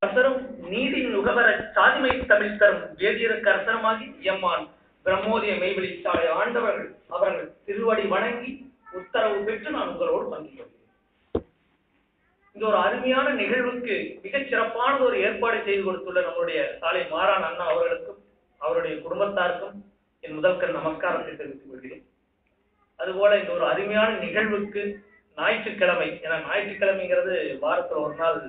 அரசரும் நீதி நுகவர சாதிமை தமிழ் தரும் வேதியருக்கு அரசருமாகி எம்மான் பிரம்மோதிய மெய்வெளி சாலை ஆண்டவர்கள் அவர்கள் திருவடி வணங்கி உத்தரவு பெற்று நான் உங்களோடு பங்கிடுகிறேன். இந்த ஒரு அருமையான நிகழ்வுக்கு மிகச் சிறப்பான ஒரு ஏற்பாடு செய்து கொடுத்துள்ள நம்முடைய சாலை மாறான் அண்ணா அவர்களுக்கும் அவருடைய குடும்பத்தாருக்கும் என் முதல்கண் நமஸ்காரத்தை தெரிவித்துக் கொள்கிறேன். அதுபோல இந்த ஒரு அருமையான நிகழ்வுக்கு ஞாயிற்றுக்கிழமை, ஏன்னா ஞாயிற்றுக்கிழமைங்கிறது வாரத்தில் ஒரு நாள்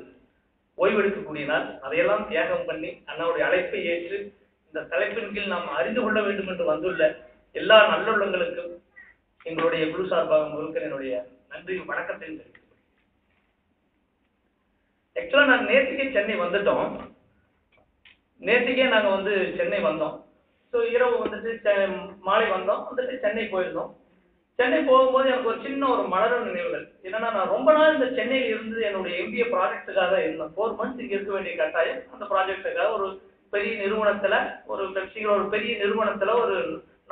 ஓய்வெடுக்கக்கூடிய நாள், அதையெல்லாம் தியாகம் பண்ணி அண்ணாவுடைய அழைப்பை ஏற்று இந்த தலைப்பின் கீழ் நாம் அறிந்து கொள்ள வேண்டும் என்று வந்துள்ள எல்லா நல்லுள்ளங்களுக்கும் எங்களுடைய குழு சார்பாக முழுக்க என்னுடைய நன்றி வணக்கத்தை தெரிவித்துக் கொள்கிறேன். ஆக்சுவலா நாங்கள் நேற்றுக்கே சென்னை வந்துட்டோம். நேற்றுக்கே நாங்கள் சென்னை வந்தோம். ஸோ இரவு மாலை வந்தோம், சென்னை போயிருந்தோம். சென்னை போகும்போது எனக்கு ஒரு சின்ன ஒரு மலரும் நினைவுகள். என்னன்னா, நான் ரொம்ப நாள் இந்த சென்னையில் இருந்து என்னுடைய MBA ப்ராஜெக்டுக்காக இருந்தேன். 4 months இங்கே இருக்க வேண்டிய கட்டாயம். அந்த ப்ராஜெக்டுக்காக ஒரு பெரிய நிறுவனத்தில் ஒரு பெரிய நிறுவனத்தில் ஒரு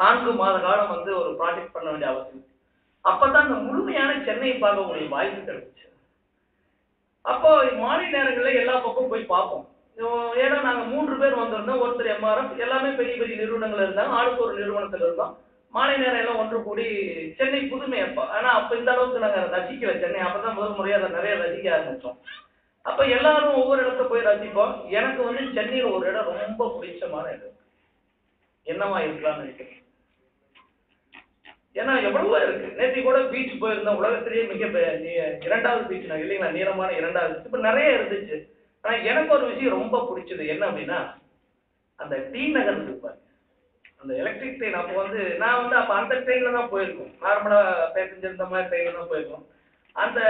4 மாத காலம் ஒரு ப்ராஜெக்ட் பண்ண வேண்டிய அவசியம். அப்பதான் இந்த முழுமையான சென்னையை பார்க்கக்கூடிய வாய்ப்பு கிடைச்சு. அப்போ மாலை நேரங்களில் எல்லா பக்கம் போய் பார்ப்போம். ஏன்னா நாங்கள் 3 பேர் வந்திருந்தோம். ஒருத்தர் MRF, எல்லாமே பெரிய பெரிய நிறுவனங்கள் இருந்தாங்க. ஆளுக்கு ஒரு நிறுவனத்தில் இருந்தோம். மாலை நேரம் எல்லாம் ஒன்று கூடி சென்னை புதுமை அப்போ. ஆனால் அப்போ இந்த அளவுக்கு நாங்கள் ரசிக்கல சென்னை. அப்பதான் முதல் முறையாக நிறைய ரசிக்க ஆரம்பித்தோம். அப்போ எல்லாரும் ஒவ்வொரு இடத்த போய் ரசிப்போம். எனக்கு சென்னையில் ஒரு இடம் ரொம்ப பிடிச்சமான இடம். என்னவா இருக்கலாம்னு நினைக்கிறேன். ஏன்னா எவ்வளவோ இருக்கு. நேற்று கூட பீச் போயிருந்தோம். உலகத்திலேயே மிக 2வது பீச் நான் இல்லைங்களா, நீளமான 2வது பீச். இப்போ நிறைய இருந்துச்சு. ஆனால் எனக்கு ஒரு விஷயம் ரொம்ப பிடிச்சது என்ன அப்படின்னா, அந்த டி நகர் இருப்பாங்க, அந்த எலக்ட்ரிக் ட்ரெயின். அப்போ நான் அப்போ அந்த ட்ரெயினில் தான் போயிருக்கோம். நார்மலாக பேசஞ்சர் இந்த மாதிரி ட்ரெயினில் தான் போயிருக்கோம். அந்த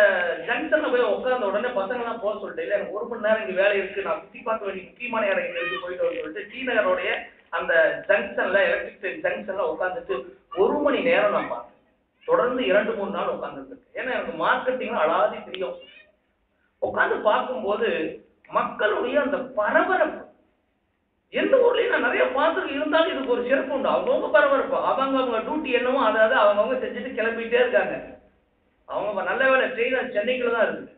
ஜங்ஷனில் போய் உட்காந்த உடனே பசங்களாம் போக சொல்லிட்டு, இல்லை எனக்கு 1 மணி நேரம் இங்கே வேலை இருக்குது, நான் சுற்றி பார்க்க வேண்டிய முக்கியமான இடம் இங்கே இருக்கு, போயிட்டு வர சொல்லிட்டு டி நகரோடைய அந்த ஜங்ஷனில் எலக்ட்ரிக் ட்ரெயின் ஜங்ஷனில் உட்காந்துட்டு 1 மணி நேரம் நான் பார்த்தேன். தொடர்ந்து 2-3 நாள் உட்காந்துருக்கேன். ஏன்னா எனக்கு மார்க்கெட்டிங்லாம் அலாதி தெரியும். உட்காந்து பார்க்கும்போது மக்களுடைய அந்த பரபரப்பு, எந்த ஊர்லயும் நான் நிறைய பார்த்துட்டு இருந்தாலும் இதுக்கு ஒரு சிறப்பு உண்டு. அவங்கவுங்க பரபரப்பு, அவங்க டியூட்டி என்னவோ அதாவது அவங்கவுங்க செஞ்சுட்டு கிளம்பிட்டே இருக்காங்க. அவங்க நல்ல வேலை ட்ரெயின் சென்னைக்குள்ள தான் இருக்குது.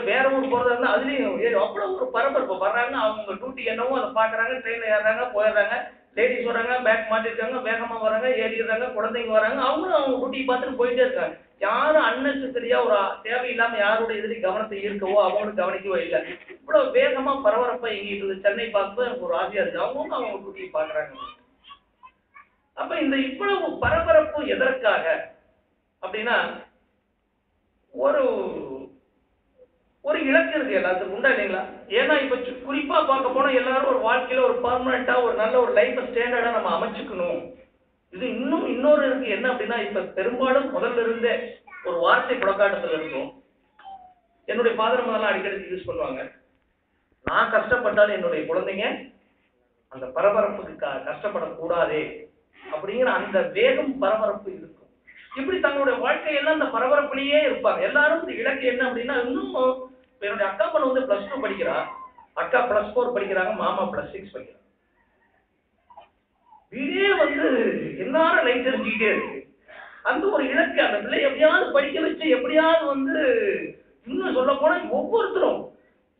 வேற ஊர் போறதா இருந்தால் அதுலேயும் அவ்வளோ ஒரு பரபரப்பு. வர்றாங்க, அவங்க டியூட்டி என்னவோ அதை பார்க்குறாங்க, ட்ரெயினில் ஏறுறாங்க, போயிடுறாங்க. லேடிஸ் வராங்க, பேக் மாட்டிருக்காங்க, வேகமாக வராங்க, ஏறிடுறாங்க, குழந்தைங்க வராங்க, அவங்களும் அவங்க டியூட்டி பார்த்துட்டு போயிட்டே இருக்காங்க. யாரும் அன்னெசரியா ஒரு தேவையில்லாம யாருடைய இதுலையும் கவனத்தை ஈர்க்கவோ அவங்களும் கவனிக்கவோ இல்லை. இவ்வளவு வேகமா பரபரப்பா இயங்கிட்டு சென்னை பார்க்கும்போது எனக்கு ஒரு ஆசையா இருக்கு. அவங்கவுங்க அவங்க டியூட்டியை பார்க்குறாங்க. அப்ப இந்த இவ்வளவு பரபரப்பு எதற்காக அப்படின்னா, ஒரு இலக்கு இருக்கு எல்லாத்துக்கும், உண்டா இல்லைங்களா? ஏன்னா இப்ப குறிப்பா பார்க்க போனா எல்லாரும் ஒரு வாழ்க்கையில ஒரு பர்மனண்டா ஒரு நல்ல ஒரு லைஃப் ஸ்டாண்டர்டா நம்ம அமைச்சுக்கணும். இது இன்னொரு இருக்கு. என்ன அப்படின்னா, இப்ப பெரும்பாலும் முதல்ல இருந்தே ஒரு வார்த்தை புழக்காட்டத்தில் இருக்கும். என்னுடைய ஃபாதர் முதல்ல அடிக்கடி யூஸ் பண்ணுவாங்க, நான் கஷ்டப்பட்டாலும் என்னுடைய குழந்தைங்க அந்த பரபரப்புக்கு கஷ்டப்படக்கூடாதே அப்படிங்கிற அந்த வேகம் பரபரப்பு இருக்கும். இப்படி தங்களுடைய வாழ்க்கையெல்லாம் அந்த பரபரப்புலேயே இருப்பாங்க. எல்லாரும் இந்த இலக்கு என்ன அப்படின்னா, இன்னும் என்னுடைய அக்கா பொண்ணு +2 படிக்கிறா, அக்கா +4 படிக்கிறாங்க, மாமா +6 படிக்கிறாங்க. வீடே எல்லாரும் லைட் எரிஞ்சுக்கிட்டே இருக்கு. அந்த ஒரு இலக்கு, அந்த பிள்ளை எப்படியாவது படிக்க வச்சு எப்படியாவது இன்னும் சொல்ல போனா ஒவ்வொருத்தரும்,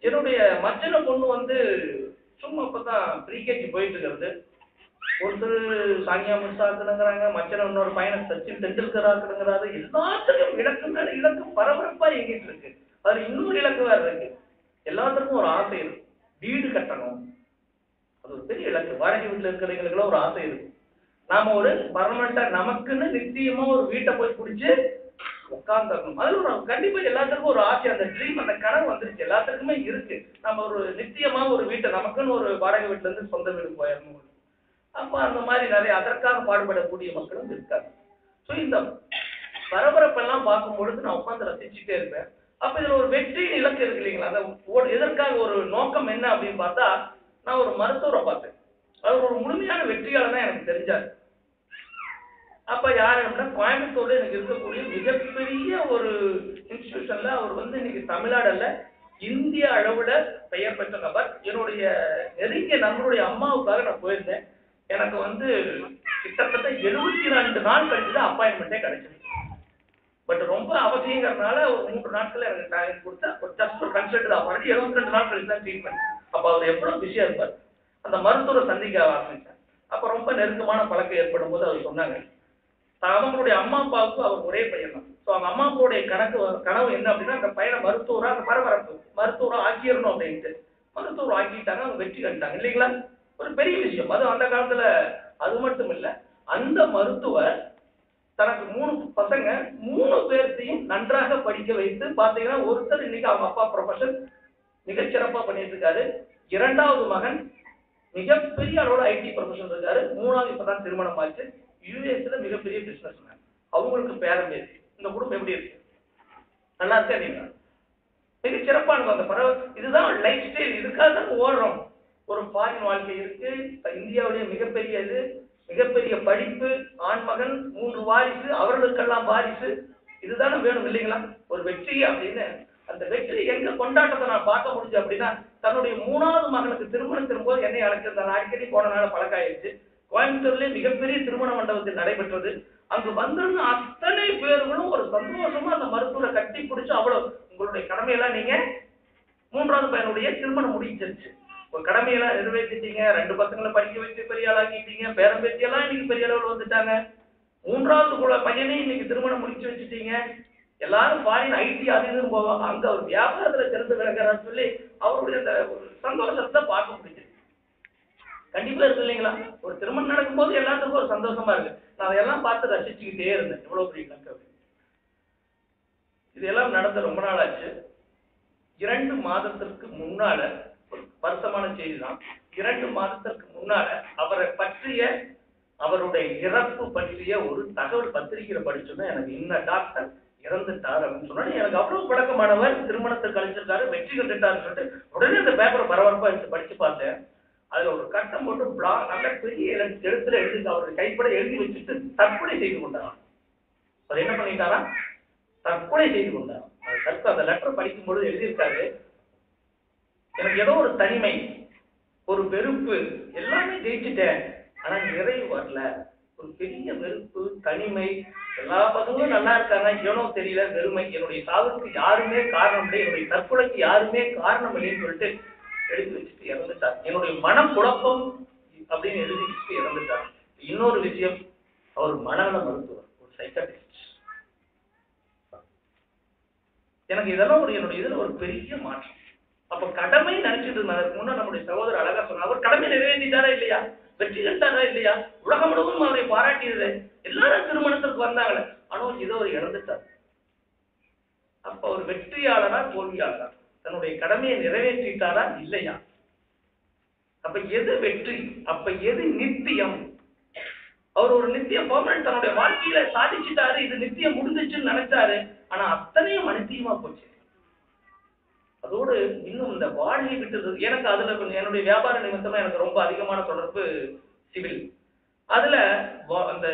என்னுடைய மச்சன பொண்ணு சும்மா இப்பதான் ப்ரீகேஜி போயிட்டு இருக்கிறது. ஒருத்தர் சானியா மிர்சா ஆக்கணுங்கிறாங்க, மச்சன இன்னொரு பையனை சச்சின் டெண்டுல்கர் ஆக்கணுங்கிறாரு. எல்லாத்துக்கும் இலக்கு மேல இலக்கு பரபரப்பா இயங்கிட்டு இருக்கு. அதுல இன்னொரு இலக்கு வேற இருக்கு. எல்லாத்துக்கும் ஒரு ஆசை இருக்கு, வீடு கட்டணும். அது ஒரு பெரிய இலக்கு. வாடகை வீட்டில் இருக்கிறவங்களுக்குலாம் ஒரு ஆசை இருக்கு. நாம ஒரு பர்மனண்டா நமக்குன்னு நிச்சயமா ஒரு வீட்டை போய் பிடிச்சி உட்கார்ந்துடணும். அது கண்டிப்பா எல்லாத்துக்கும் ஒரு ஆசை, அந்த ட்ரீம், அந்த கனவு வந்துருச்சு, எல்லாத்துக்குமே இருக்கு. நம்ம ஒரு நிச்சயமா ஒரு வீட்டை நமக்குன்னு ஒரு வாடகை வீட்டுல இருந்து சொந்த வீடு போயிடணும். அப்ப அந்த மாதிரி நிறைய அதற்காக பாடுபடக்கூடிய மக்களும் இருக்காங்க. ஸோ இந்த பரபரப்பெல்லாம் பார்க்கும் பொழுது நான் உட்காந்து ரசிச்சுட்டே இருப்பேன். அப்ப இதுல ஒரு வெற்றி இலக்கு இருக்கு இல்லைங்களா? அந்த எதற்காக ஒரு நோக்கம் என்ன அப்படின்னு பார்த்தா, நான் ஒரு மருத்துவரை பார்த்தேன். அவர் ஒரு முழுமையான வெற்றியாளர் தான் எனக்கு தெரிஞ்சார். அப்ப யார் அப்படின்னா, கோயம்புத்தூர்ல எனக்கு இருக்கக்கூடிய மிகப்பெரிய ஒரு இன்ஸ்டிடியூஷன்ல அவர் இன்னைக்கு தமிழ்நாடு அல்ல, இந்திய அளவுல பெயர் பெற்ற நபர். என்னுடைய நெருங்கிய நண்பருடைய அம்மாவுக்காக நான் போயிருந்தேன். எனக்கு கிட்டத்தட்ட 72 நாள் கழிச்சு தான் அப்பாயின்மெண்ட்டே கிடைச்சது. பட் ரொம்ப அவசியங்கிறதுனால ஒரு 3 நாட்கள் எனக்கு டைம் கொடுத்தா, ஒரு ஜஸ்ட் ஒரு கன்சல்ட் தான் பண்ணி 72 நாள் கழிச்சு தான் ட்ரீட்மெண்ட். அப்ப அவர் எவ்வளவு பிஸியா இருப்பார். அந்த மருத்துவரை சந்திக்க ஆரம்பிச்சேன். அப்ப ரொம்ப நெருக்கமான பழக்கம் ஏற்படும் போது அவர் சொன்னாங்க, அவங்களுடைய அம்மா அப்பாவுக்கு அவர் ஒரே பையன் தான். ஸோ அவங்க அம்மா அப்பாவுடைய கனவு என்ன அப்படின்னா, அந்த பையனை மருத்துவரா, அந்த பரபரப்பு மருத்துவரா ஆக்கிடணும் அப்படின்ட்டு மருத்துவர் ஆக்கிட்டாங்க. அவங்க வெற்றி கண்டாங்க இல்லைங்களா? ஒரு பெரிய விஷயம் அது அந்த காலத்துல. அது மட்டும் இல்ல, அந்த மருத்துவர் தனக்கு 3 பசங்க, 3 பேர்த்தையும் நன்றாக படிக்க வைத்து பாத்தீங்கன்னா, ஒருத்தர் இன்னைக்கு அவங்க அப்பா ப்ரொஃபஷன் மிகச்சிறப்பா பண்ணிட்டு இருக்காரு. 2வது மகன் மிகப்பெரிய அளவோட ஐடி ப்ரொஃபஷன் இருக்காரு. 3வது இப்பதான் திருமணம் ஆச்சு. யூஎஸ்ல மிகப்பெரிய பிசினஸ் மேன். அவங்களுக்கு பேரம் பேசி. இந்த குடும்பம் எப்படி இருக்கு? நல்லா இருக்கா நீங்க? மிக சிறப்பானது அந்த பரவ. இதுதான் லைஃப் ஸ்டைல். இதுக்காக தான் ஓடுறோம். ஒரு ஃபாரின் வாழ்க்கை இருக்கு. இந்தியாவுடைய மிகப்பெரிய படிப்பு, ஆண்மகன், 3 வாரிசு, அவர்களுக்கெல்லாம் வாரிசு. இதுதானே வேணும் இல்லைங்களா? ஒரு வெற்றி அப்படின்னு. அந்த வெற்றி எங்க கொண்டாட்டத்தை நான் பார்க்க முடிஞ்சு அப்படின்னா, தன்னுடைய 3வது மகனுக்கு திருமணத்தின் போது என்னை அழைச்சிருந்தாங்க. அடிக்கடி போனனால பழக்காயிருச்சு. கோயம்புத்தூர்ல மிகப்பெரிய திருமண மண்டபத்தில் நடைபெற்றது. அங்கு வந்திருந்த அத்தனை பேர்களும் ஒரு சந்தோஷமா அந்த மருத்துவரை கட்டி பிடிச்சு, அவ்வளவு உங்களுடைய கடமையெல்லாம் நீங்க 3வது பையனுடைய திருமணம் முடிஞ்சிருச்சு. ஒரு கடமையெல்லாம் நிறைவேற்றிட்டீங்க. 2 பசங்களை படிக்க வச்சு பெரிய ஆளாக்கிட்டீங்க. பேரம் பேத்தியெல்லாம் இன்னைக்கு பெரிய அளவில் வந்துட்டாங்க. 3வது பையனையும் இன்னைக்கு திருமணம் முடிச்சு வச்சுட்டீங்க. எல்லாரும் ஃபாரின் ஐடி அது இதுன்னு போவாங்க. அங்க ஒரு வியாபாரத்துல திறந்து கிடக்கிறான்னு சொல்லி அவருடைய அந்த ஒரு சந்தோஷத்தை பார்க்க முடியுது. கண்டிப்பா இருக்கு இல்லைங்களா? ஒரு திருமணம் நடக்கும்போது எல்லாத்துக்கும் ஒரு சந்தோஷமா இருக்கு. நான் அதையெல்லாம் பார்த்து ரசிச்சுக்கிட்டே இருந்தேன். எவ்வளவு பெரிய கணக்கு. இதெல்லாம் நடந்து ரொம்ப நாள் ஆச்சு. 2 மாதத்திற்கு முன்னால, ஒரு வருத்தமான செய்தி தான். 2 மாதத்திற்கு முன்னால அவரை பற்றிய, அவருடைய இறப்பு பற்றிய ஒரு தகவல் பத்திரிகையில படிச்சோன்னா, எனக்கு இன்ன டாக்டர் இறந்துட்டார் அப்படின்னு சொன்னா, எனக்கு அவ்வளவு பழக்கமானவர், திருமணத்தை கழிச்சிருக்காரு, வெற்றி கண்டுட்டாருன்னு சொல்லிட்டு உடனே அந்த பேப்பரை பரபரப்பா எடுத்து படிச்சு பார்த்தேன். அதுல ஒரு கட்டம் போட்டு நல்ல பெரிய எழுத்துல எழுதி, அவருடைய கைப்பட எழுதி வச்சுட்டு தற்கொலை செய்து கொண்டாராம். அது என்ன பண்ணிட்டாரா? தற்கொலை செய்து கொண்டார். அந்த லெட்டர் படிக்கும் பொழுது எழுதியிருக்காரு, எனக்கு ஏதோ ஒரு தனிமை, ஒரு வெறுப்பு, எல்லாமே ஜெயிச்சுட்டேன், ஆனா நிறைவு வரல. ஒரு பெரிய வெறுப்பு, தனிமை, எல்லா பசங்களும் நல்லா இருக்காங்க, ஏனோ தெரியல வெறுமை, என்னுடைய சாவுக்கு யாருமே காரணம் இல்லை, என்னுடைய தற்கொலைக்கு யாருமே காரணம் இல்லைன்னு சொல்லிட்டு எழுதி வச்சுட்டு இறந்துட்டார். என்னுடைய மனக்குழப்பம் அப்படின்னு எழுதி வச்சுட்டு இறந்துட்டார். இன்னொரு விஷயம், அவர் மனநல மருத்துவர், ஒரு சைக்காட்ரிஸ்ட். எனக்கு இதெல்லாம் என்னுடைய இதுல ஒரு பெரிய மாற்றம். அப்ப கடமை நினைச்சிட்டு இருந்ததுக்கு முன்ன நம்முடைய சகோதரர் அழகா சொன்னார், அவர் கடமை நிறைவேற்றிட்டாரா இல்லையா? வெற்றி கண்டாரா இல்லையா? உலகம் முழுவதும் அவரை பாராட்டியது. எல்லாரும் திருமணத்திற்கு வந்தாங்களே, ஆனா இதோ அவர் இறந்துட்டார். அப்ப அவர் வெற்றியாளரா தோல்வியாளரா? தன்னுடைய கடமையை நிறைவேற்றிட்டாரா இல்லையா? அப்ப எது வெற்றி? அப்ப எது நித்தியம்? அவர் ஒரு நித்திய பெர்மனன்ட் தன்னுடைய வாழ்க்கையில சாதிச்சுட்டாரு, இது நித்தியம் முடிஞ்சிச்சுன்னு நினைச்சாரு, ஆனா அத்தனையும் அனித்தியமா போச்சு. அதோடு இன்னும் இந்த வாழ்க்கை விட்டு, எனக்கு அதுல என்னுடைய வியாபார நிமித்தமா எனக்கு ரொம்ப அதிகமான தொடர்பு சிவில். அதுல அந்த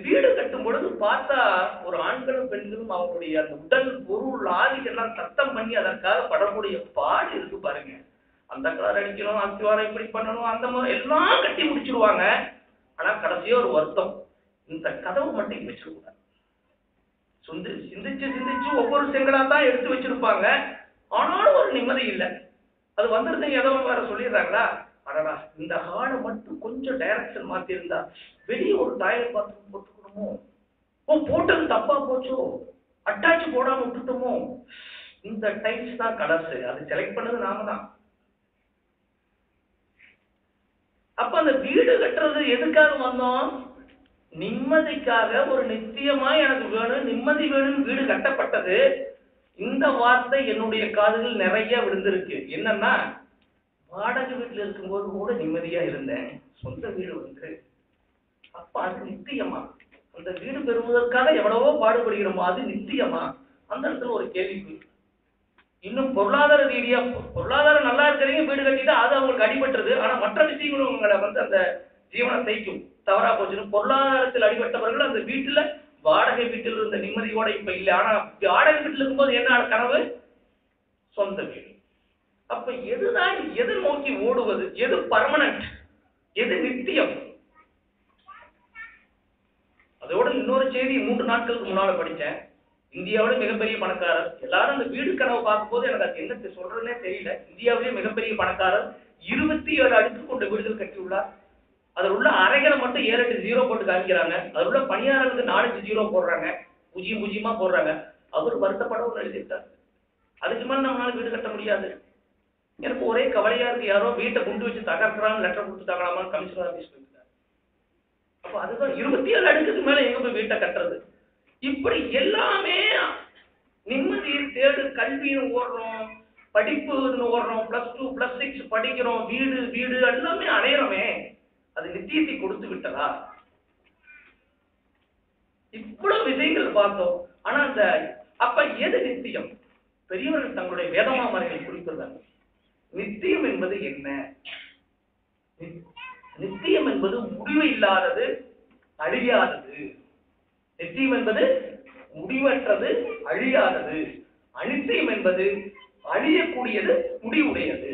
வீடு கட்டும் பொழுது பார்த்தா ஒரு ஆண்களும் பெண்களும் அவங்களுடைய அந்த உடல் பொருள் ஆதிக்கெல்லாம் சத்தம் பண்ணி அதற்காக படக்கூடிய பாடு இருக்கு பாருங்க. அந்த கலர் அடிக்கணும், அத்திவாரம் இப்படி பண்ணணும், அந்த மாதிரி எல்லாம் கட்டி முடிச்சிருவாங்க. ஆனா கடைசியா ஒரு வருத்தம், இந்த கதவு மட்டும் இங்க வச்சிருக்கூடாது. சிந்திச்சு ஒவ்வொரு செங்கலா தான் எடுத்து வச்சிருப்பாங்க. ஆனாலும் ஒரு நிம்மதி இல்லை. அது வந்துருந்தீங்க ஏதோ வேற சொல்லிடுறாங்களா, அடடா இந்த ஹாலை மட்டும் கொஞ்சம் டைரக்ஷன் மாத்தி இருந்தா வெளியே ஒரு டாய்லெட் பாத்ரூம் போட்டுக்கணுமோ, போட்டது தப்பா போச்சோ, அட்டாச் போடாம விட்டுட்டோமோ. இந்த டைப்ஸ் தான் கலர்ஸ், அது செலக்ட் பண்ணது நாம தான். அப்ப அந்த வீடு கட்டுறது எதுக்காக வந்தோம்? நிம்மதிக்காக. ஒரு நித்தியமா எனக்கு வேணும், நிம்மதி வேணும், வீடு கட்டப்பட்டது. இந்த வார்த்தை என்னுடைய காதுகள் நிறைய விழுந்திருக்கு. என்னன்னா, வாடகை வீட்டுல இருக்கும்போது கூட நிம்மதியா இருந்தேன், சொந்த வீடு வந்து அப்ப அது நித்தியமா? அந்த வீடு பெறுவதற்காக எவ்வளவோ பாடுபடுகிறோமோ, அது நித்தியமா? அந்த இடத்துல ஒரு கேள்வி. இன்னும் பொருளாதார ரீதியா, பொருளாதாரம் நல்லா இருக்கிறீங்க, வீடு கட்டிட்டா அது அவங்களுக்கு அடிபட்டுறது. ஆனா மற்ற விஷயங்களும் உங்களை வந்து அந்த ஜீவனை தைக்கும். தவறா போச்சுன்னு பொருளாதாரத்தில் அடிபட்டவர்கள் அந்த வீட்டுல, வாடகை வீட்டில் இருந்த நிம்மதியோட இப்ப இல்லை. ஆனா வாடகை வீட்டில் இருக்கும்போது என்ன கனவு? சொந்த வீடு. அப்ப எதுதான், எது நோக்கி ஓடுவது? எது பர்மனன்ட், எது நித்தியம்? அதோட இன்னொரு செய்தி 3 நாட்களுக்கு முன்னால படிச்சேன். இந்தியாவிலே மிகப்பெரிய பணக்காரர். எல்லாரும் அந்த வீடு கனவு பார்க்கும்போது எனக்கு அது என்ன சொல்றதுன்னே தெரியல. இந்தியாவிலேயே மிகப்பெரிய பணக்காரர் 27 அடுக்கு கொண்ட வீடுகள் கட்டியுள்ளார். அதில் உள்ள அறைகளை மட்டும் 7-8 0 போட்டு காமிக்கிறாங்க. அதில் உள்ள பணியாளர்களுக்கு 4-5 0 போடுறாங்க, பூஜ்ஜியமா போடுறாங்க. அவர் வருத்தப்பட ஒன்று எழுதியிருக்காரு. அதுக்கு மேலே நம்மளால வீடு கட்ட முடியாது. எனக்கு ஒரே கவலையா இருக்கு, யாரோ வீட்டை கொண்டு வச்சு தகர்க்கிறான்னு லெட்டர் கொடுத்துட்டாங்களாமான்னு கமிஷனர் ஆஃபீஸ் போயிருக்காரு. அப்போ அதுதான் 27 அடுக்குக்கு மேலே எங்க போய் வீட்டை கட்டுறது? இப்படி எல்லாமே நிம்மதி தேடு, கல்வின்னு ஓடுறோம், படிப்புன்னு ஓடுறோம், +2 +6 படிக்கிறோம், வீடு வீடு எல்லாமே அடையிறோமே, அது நித்தியத்தை கொடுத்து விட்டதா? இவ்வளவு விஷயங்கள் பார்த்தோம். ஆனா அந்த அப்ப எது நித்தியம்? பெரியவர்கள் தங்களுடைய வேதமாமறைகள் குறிப்பிடுறாங்க. நித்தியம் என்பது என்ன? நித்தியம் என்பது முடிவு இல்லாதது, அழியாதது. நித்தியம் என்பது முடிவற்றது, அழியாதது. அனித்தியம் என்பது அழியக்கூடியது, முடிவுடையது.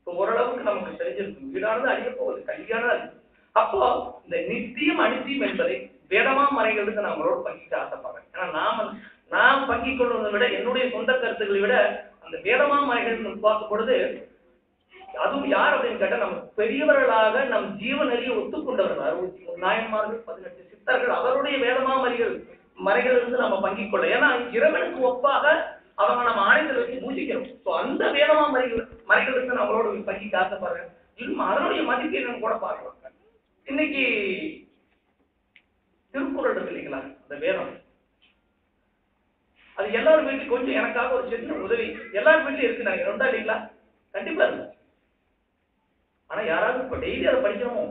ஓரளவுக்கு நமக்கு தெரிஞ்சிருக்கு. வீடானது அழிய போகுது, கல்வியானது. அப்போ இந்த நித்தியம் அனித்தியம் என்பதை வேதமா மறைகளுக்கு நான் உங்களோட பங்கிக்க ஆசைப்படுறேன். ஏன்னா நான் பங்கிக் கொள்வதை விட, என்னுடைய சொந்த கருத்துக்களை விட அந்த வேதமா மறைகள் பார்க்கும் பொழுது, அதுவும் யார் அப்படின்னு கேட்டா, நம்ம பெரியவர்களாக நம் ஜீவநெறியை ஒத்துக்கொண்டவர்கள் 63 நாயன்மார்கள், 18 சித்தர்கள், அவருடைய வேதமா மறைகள் இருந்து நம்ம பங்கிக் கொள்ள. ஏன்னா இறைவனுக்கு ஒப்பாக அவங்க நம்ம ஆணையத்தில் வச்சு பூஜிக்கிறோம். ஸோ அந்த வேதமா மறைகளுக்கு நம்மளோட பங்கிக்க ஆசைப்படுறேன். இன்னும் அதனுடைய மதிப்பை நம்ம கூட பார்க்கலாம். இன்னைக்கு திருக்குறள் இருக்கு இல்லைங்களா, அந்த வேதம், அது எல்லாரும் வீட்டுக்கு கொஞ்சம் எனக்காக ஒரு சின்ன உதவி எல்லாரும் வீட்லயும் இருக்கு. நாங்க ரெண்டா இல்லைங்களா? கண்டிப்பா இருக்கு. ஆனா யாராவது இப்ப டெய்லி அதை படிக்கிறோமோ?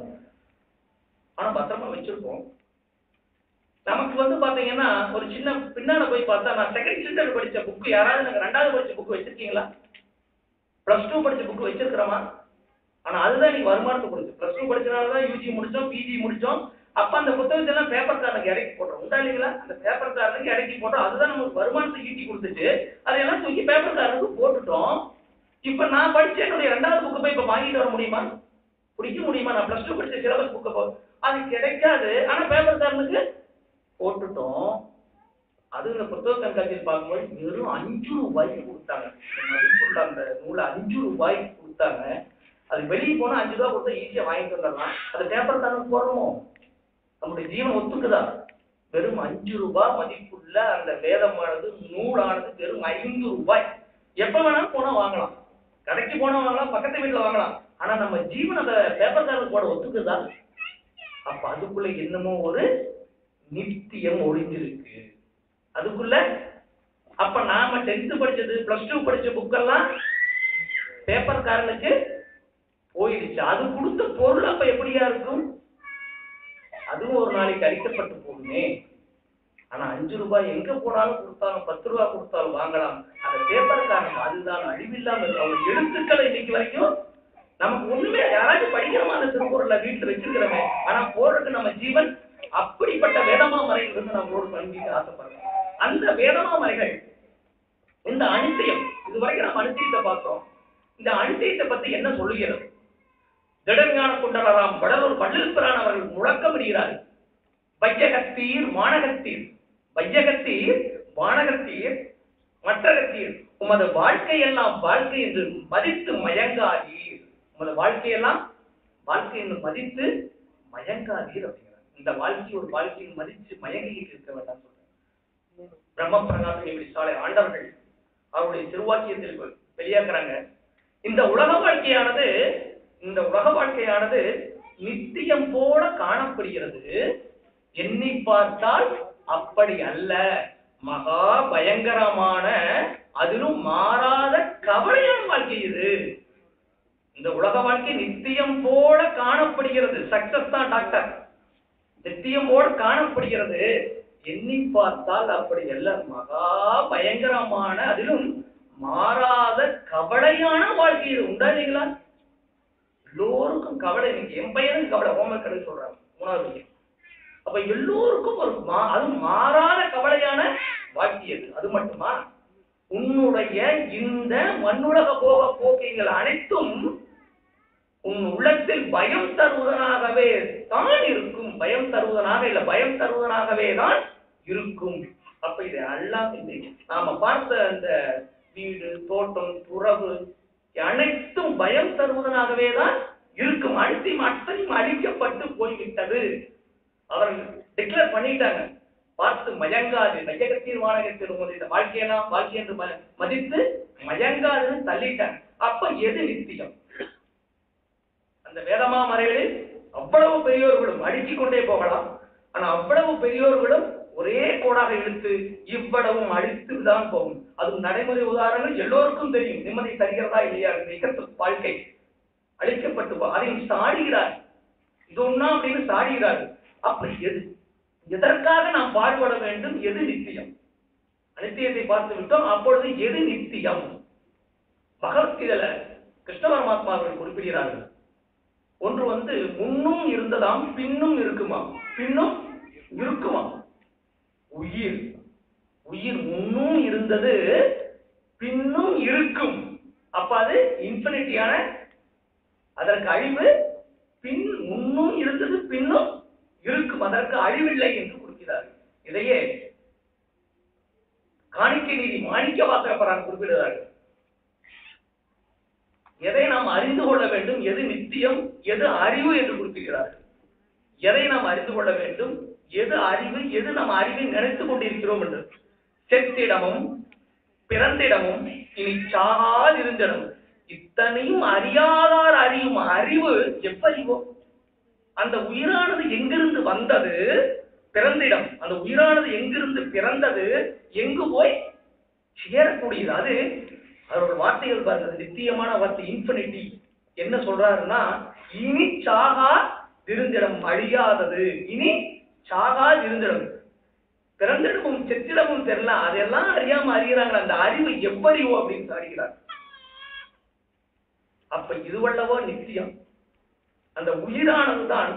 ஆனா பத்திரமா வச்சிருக்கோம். நமக்கு பாத்தீங்கன்னா ஒரு சின்ன பின்னால போய் பார்த்தா, நான் 2nd ஸ்டாண்டர்ட் படிச்ச புக்கு யாராவது நாங்க 2வது படிச்ச புக்கு வச்சிருக்கீங்களா? +2 படிச்ச புக்கு வச்சிருக்கிறோமா? ஆனா அதுதான் நீங்க வருமானத்தை கொடுத்து. +2 படிச்சனாலதான் யூஜி முடிச்சோம், பிஜி முடிச்சோம். அப்ப அந்த புத்தகத்தை எல்லாம் பேப்பர் காரனுக்கு இறக்கி போடுறோம். உண்டா இல்லைங்களா? அந்த பேப்பர் காரனுக்கு இறக்கி போட்டோம். அதுதான் நமக்கு வருமானத்தை ஈட்டி கொடுத்துட்டு அதையெல்லாம் தூக்கி பேப்பர் காரனுக்கு போட்டுட்டோம். இப்ப நான் படிச்ச என்னுடைய 2வது புக்கு போய் இப்ப வாங்கிட்டு வர முடியுமா? பிடிக்க முடியுமா? நான் +2 படிச்ச சிலபஸ் புக்கை அது கிடைக்காது. ஆனா பேப்பர் காரனுக்கு போட்டுட்டோம். அது இந்த புத்தக கண்காட்சியில் பார்க்கும்போது வெறும் 5 ரூபாய்க்கு கொடுத்தாங்க. மதிப்புள்ள அந்த நூலை 5 ரூபாய்க்கு கொடுத்தாங்க. அது வெளியே போனா 5 ரூபாய் கொடுத்தா ஈஸியா வாங்கிட்டு வந்துடலாம். அது பேப்பர் காரனுக்கு போடுறோமோ? நம்முடைய ஜீவன் ஒத்துக்குதா? வெறும் 5 ரூபாய் மதிப்புள்ள அந்த வேதமானது, நூலானது வெறும் 5 ரூபாய். எப்ப வேணாலும் போனா வாங்கலாம், கடைக்கு போனா வாங்கலாம், பக்கத்து வீட்டுல வாங்கலாம். ஆனா நம்ம ஜீவன் அந்த பேப்பர் காரனுக்கு போட ஒத்துக்குதா? அப்ப அதுக்குள்ள என்னமோ ஒரு நித்தியம் ஒளிஞ்சிருக்கு அதுக்குள்ள. அப்ப நாம 10th படிச்சது, +2 படிச்ச புக்கெல்லாம் பேப்பர் காரனுக்கு போயிடுச்சு. அது கொடுத்த பொருள் அப்ப எப்படியா இருக்கும்? அதுவும் ஒரு நாளைக்கு அழிக்கப்பட்டு போகுமே. ஆனா 5 ரூபாய் எங்க போனாலும் கொடுத்தாலும், 10 ரூபாய் கொடுத்தாலும் வாங்கலாம். அந்த பேப்பர் காரன் அதுதான் அழிவில்லாமல் அவர் எழுத்துக்களை இன்னைக்கு வரைக்கும் நமக்கு ஒண்ணுமே. யாராச்சும் படிக்கிறோமா அந்த திருக்குறளை வீட்டுல வச்சிருக்கிறோமே? ஆனா போறதுக்கு நம்ம ஜீவன் அப்படிப்பட்ட வேதமா மறைகள் வந்து நம்மளோட பங்கிட்டு ஆசைப்படுறோம். அந்த வேதமா மறைகள் இந்த அனித்தியம், இதுவரைக்கும் நம்ம அனித்தியத்தை பார்த்தோம். இந்த அனித்தியத்தை பத்தி என்ன சொல்லுகிறது? திடஞான குண்டலராம் வடலூர் வள்ளல்பிரான் அவர்கள் முழக்கமிடுகிறார்கள். வையகத்தீர் வானகத்தீர், வையகத்தீர் வானகத்தீர் மற்றகத்தீர், உமது வாழ்க்கையெல்லாம் வாழ்க்கை என்று மதித்து மயங்காதீர். உமது வாழ்க்கையெல்லாம் வாழ்க்கை என்று மதித்து மயங்காதீர் அப்படிங்கிறார். இந்த வாழ்க்கை ஒரு வாழ்க்கையை மதித்து மயங்கிட்டு இருக்க வேண்டாம் சொல்றேன். பிரம்ம பிரகாசம் இப்படி சாலை ஆண்டவர்கள் அவருடைய திருவாக்கியத்தில் வெளியாக்குறாங்க. இந்த உலக வாழ்க்கையானது நித்தியம் போல காணப்படுகிறது. எண்ணி பார்த்தால் அப்படி அல்ல, மகா பயங்கரமான, அதிலும் மாறாத கவலையான வாழ்க்கை இது. இந்த உலக வாழ்க்கை நித்தியம் போல காணப்படுகிறது. சக்சஸ் தான் டாக்டர். நித்தியம் போல காணப்படுகிறது. எண்ணி பார்த்தால் அப்படி அல்ல, மகா பயங்கரமான, அதிலும் மாறாத கவலையான வாழ்க்கை இது. உண்டா இல்லைங்களா? எல்லோருக்கும் கவலை. இன்னைக்கு என் பையனுக்கு கவலை, ஹோம்ஒர்க் எடுக்க சொல்றாங்க 3வது விஷயம். அப்ப எல்லோருக்கும் ஒரு அது மாறாத கவலையான வாழ்க்கை அது. அது மட்டுமா? உன்னுடைய இந்த மண்ணுலக போக போக்கைகள் அனைத்தும் உன் உள்ளத்தில் பயம் தருவதனாகவே தான் இருக்கும். பயம் தருவதனாக இல்ல, பயம் தருவதனாகவே தான் இருக்கும். அப்ப இது எல்லாம் நாம பார்த்த அந்த வீடு, தோட்டம், துறவு அனைத்தும் பயம் தருவதனாகவே தான் இருக்கும். அத்தனையும் அழிக்கப்பட்டு போய்விட்டது. அவர்கள் டிக்ளேர் பண்ணிட்டாங்க, பார்த்து மயங்காது, மையகத்தில் வானகத்தில் இந்த வாழ்க்கையெல்லாம் வாழ்க்கை என்று மதித்து மயங்காதுன்னு தள்ளிட்டாங்க. அப்ப எது நித்தியம்? அந்த வேதமா மறைகளில் அவ்வளவு பெரியோர்களும் அடுக்கிக் கொண்டே போகலாம். ஆனா அவ்வளவு பெரியோர்களும் ஒரே கோடாக இழுத்து இவ்வளவும் அழித்துதான் போகும். அது நடைமுறை உதாரணங்கள் எல்லோருக்கும் தெரியும். நிம்மதி தருகிறதா இல்லையா? வாழ்க்கை அழிக்கப்பட்டு அதையும் சாடுகிறார். இது ஒன்னா அப்படின்னு சாடுகிறார். அப்ப எது, எதற்காக நாம் பாடுபட வேண்டும்? எது நித்தியம்? அனித்தியத்தை பார்த்து விட்டோம். அப்பொழுது எது நித்தியம்? பகவத்கீதையில கிருஷ்ண பரமாத்மா அவர்கள் குறிப்பிடுகிறார்கள். ஒன்று முன்னும் இருந்ததாம், பின்னும் இருக்குமாம். பின்னும் இருக்குமாம். உயிர் முன்னும் இருந்தது, பின்னும் இருக்கும். அப்ப அது இன்ஃபினிட்டியான, அதற்கு அழிவு. முன்னும் இருந்தது, பின்னும் இருக்கும், அதற்கு அழிவில்லை என்று கொடுக்கிறார். இதையே காணிக்கை நீதி மாணிக்க வாசகப்பரான் குறிப்பிடுகிறார்கள். எதை நாம் அறிந்து கொள்ள வேண்டும், எது நித்தியம், எது அறிவு என்று குறிப்பிடுகிறார்கள். எதை நாம் அறிந்து கொள்ள வேண்டும், எது அறிவு, எது நாம் அறிவை நினைத்துக் கொண்டிருக்கிறோம் என்று. செத்திடமும் பிறந்திடமும் இனி சாகாதிருந்திடம், இத்தனையும் அறியாதார் அறியும் அறிவு எப்பறிவோ? அந்த உயிரானது எங்கிருந்து வந்தது? பிறந்திடம். அந்த உயிரானது எங்கிருந்து பிறந்தது? எங்கு போய் சேரக்கூடியது? அது அவரோட வார்த்தைகள் பாருங்க, நித்தியமான வார்த்தை, இன்ஃபினிட்டி. என்ன சொல்றாருன்னா, இனி சாகா திருந்திடம், அழியாதது. இனி சாகா திருந்திடம். பிறந்திடமும் செத்திடமும் தெரியல, அதெல்லாம் அறியாம அறிகிறாங்க. அந்த அறிவு எப்பறிவோ அப்படின்னு சாடுகிறார். அப்ப இதுவல்லவோ நித்தியம். அந்த உயிரானதுதான்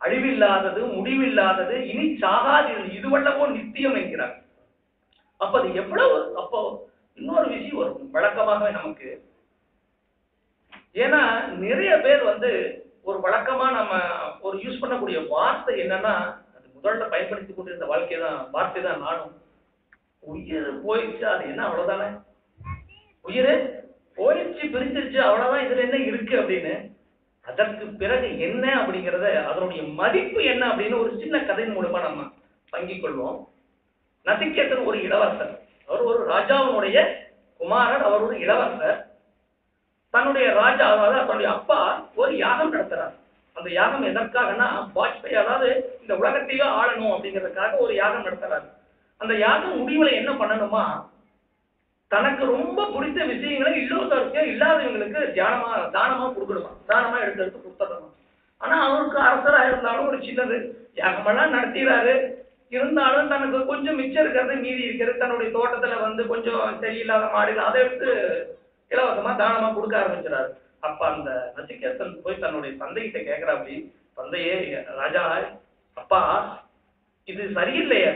அழிவில்லாதது, முடிவில்லாதது, இனி சாகாதிருந்தது. இதுவல்லவோ நித்தியம் என்கிறார். அப்ப அது எவ்வளவு? அப்போ இன்னொரு விஷயம் வரும் வழக்கமாகவே நமக்கு. ஏன்னா நிறைய பேர் ஒரு வழக்கமா நம்ம ஒரு யூஸ் பண்ணக்கூடிய வார்த்தை என்னன்னா, அது முதல்ல பயன்படுத்தி கொண்டிருந்த வார்த்தை தான் நானும். உயிர் போயிடுச்சு, அது என்ன அவ்வளவுதானே? உயிர் போயிடுச்சு, பிரிச்சிருச்சு, அவ்வளவுதான், இதுல என்ன இருக்கு அப்படின்னு. அதற்கு பிறகு என்ன அப்படிங்கறத, அதனுடைய மதிப்பு என்ன அப்படின்னு ஒரு சின்ன கதையின் மூலமா நம்ம பங்கிக் கொள்வோம். நசிகேதன் ஒரு இளவரசர். அவர் ஒரு ராஜாவினுடைய குமாரர். அவர் ஒரு இளவரசர். தன்னுடைய ராஜா, அதாவது தன்னுடைய அப்பா ஒரு யாகம் நடத்துறார். அந்த யாகம் எதற்காகனா, வாஜ்பாய், அதாவது இந்த உலகத்தையே ஆளணும் அப்படிங்கிறதுக்காக ஒரு யாகம் நடத்துறாரு. அந்த யாகம் முடிவுல என்ன பண்ணணுமா, தனக்கு ரொம்ப பிடித்த விஷயங்களை இல்லாதவங்களுக்கு தானமா கொடுக்கணுமா, தானமா எடுத்து கொடுத்துடணுமா. ஆனா அவருக்கு அரசராக இருந்தாலும் ஒரு சின்னது யாகமெல்லாம் நடத்துகிறாரு. இருந்தாலும் தனக்கு கொஞ்சம் மிச்சம் இருக்கிறது, மீதி இருக்கிறது, தன்னுடைய தோட்டத்துல கொஞ்சம் சரியில்லாத மாடுகள், அதை எடுத்து இலவசமா தானமா கொடுக்க ஆரம்பிச்சிடாரு. அப்ப அந்த நசிகேதன் போய் தன்னுடைய தந்தைகிட்ட கேட்கிறாப்படி, தந்தையே, ராஜா, அப்பா, இது சரியில்லையா?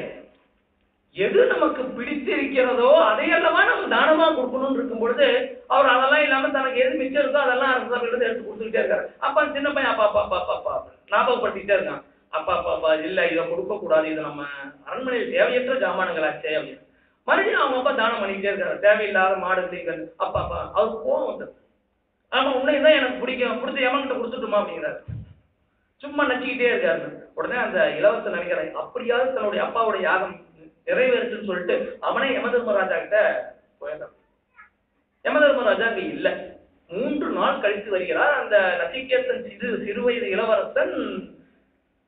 எது நமக்கு பிடித்திருக்கிறதோ அதையெல்லவா நம்ம தானமா கொடுக்கணும்னு இருக்கும் பொழுது, அவர் அதெல்லாம் இல்லாம தனக்கு எது மிச்சம் இருக்கோ அதெல்லாம் அரசு எடுத்து கொடுத்துக்கிட்டே இருக்காரு. அப்ப சின்ன பையன் அப்பா அப்பா அப்பா அப்பா ஞாபகப்படுத்திட்டே இருக்கான். அப்பா அப்பா அப்பா இல்ல, இதை கொடுக்க கூடாது, இது நம்ம அரண்மனையில் தேவையற்ற ஜாமானங்களாச்சே அப்படின்னு. மறுபடியும் அவங்க அப்பா தானம் பண்ணிக்கிட்டே இருக்காரு. தேவையில்லாத மாடுகள். அப்பா அப்பா அவருக்கு கோவம் வந்தது. ஆமா, உன்னைதான் எனக்கு பிடிக்கும், கொடுத்து எமன்கிட்ட கொடுத்துட்டுமா அப்படிங்கிறாரு. சும்மா நச்சுக்கிட்டே இருக்காரு. உடனே அந்த இளவரசர் நினைக்கிறார், அப்படியாவது தன்னுடைய அப்பாவுடைய யாகம் நிறைவேறுச்சுன்னு சொல்லிட்டு அவனே யமதர்மராஜா கிட்ட போயிடுறான். யமதர்மராஜா அங்க இல்ல. 3 நாள் கழித்து வருகிறார். அந்த நசிகேதன் சிறுவயது இளவரசன்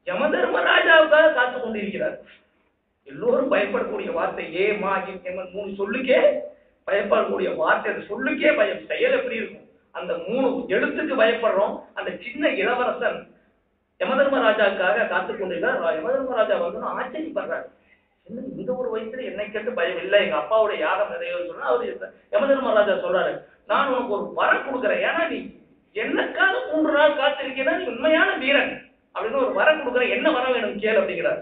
யமதர்மராஜாவுக்காக காத்து கொண்டிருக்கிறார். எல்லோரும் பயப்படக்கூடிய வார்த்தை ஏமா 3 சொல்லுக்கே பயப்படக்கூடிய வார்த்தை. அந்த சொல்லுக்கே பயம். செயல் எப்படி இருக்கும்? அந்த 3 எழுத்துக்கு பயப்படுறோம். அந்த சின்ன இளவரசன் யமதர்மராஜாவுக்காக காத்து கொண்டிருக்கிறார். யமதர்மராஜா ஆச்சரியப்படுறாரு. இந்த ஒரு வயசுல என்னை கேட்டு பயம் இல்லை, எங்க அப்பாவுடைய யாகம் நிறைவேறும் சொன்னா அவரு யமதர்மராஜா சொல்றாரு, நான் உனக்கு ஒரு வரம் கொடுக்குறேன். ஏன்னா நீ என்னக்காக 3 நாள் காத்திருக்கேன்னா நீ உண்மையான வீரன் அப்படின்னு ஒரு வரம் கொடுக்குறேன். என்ன வரம் வேணும் கேள் அப்படிங்கிறார்.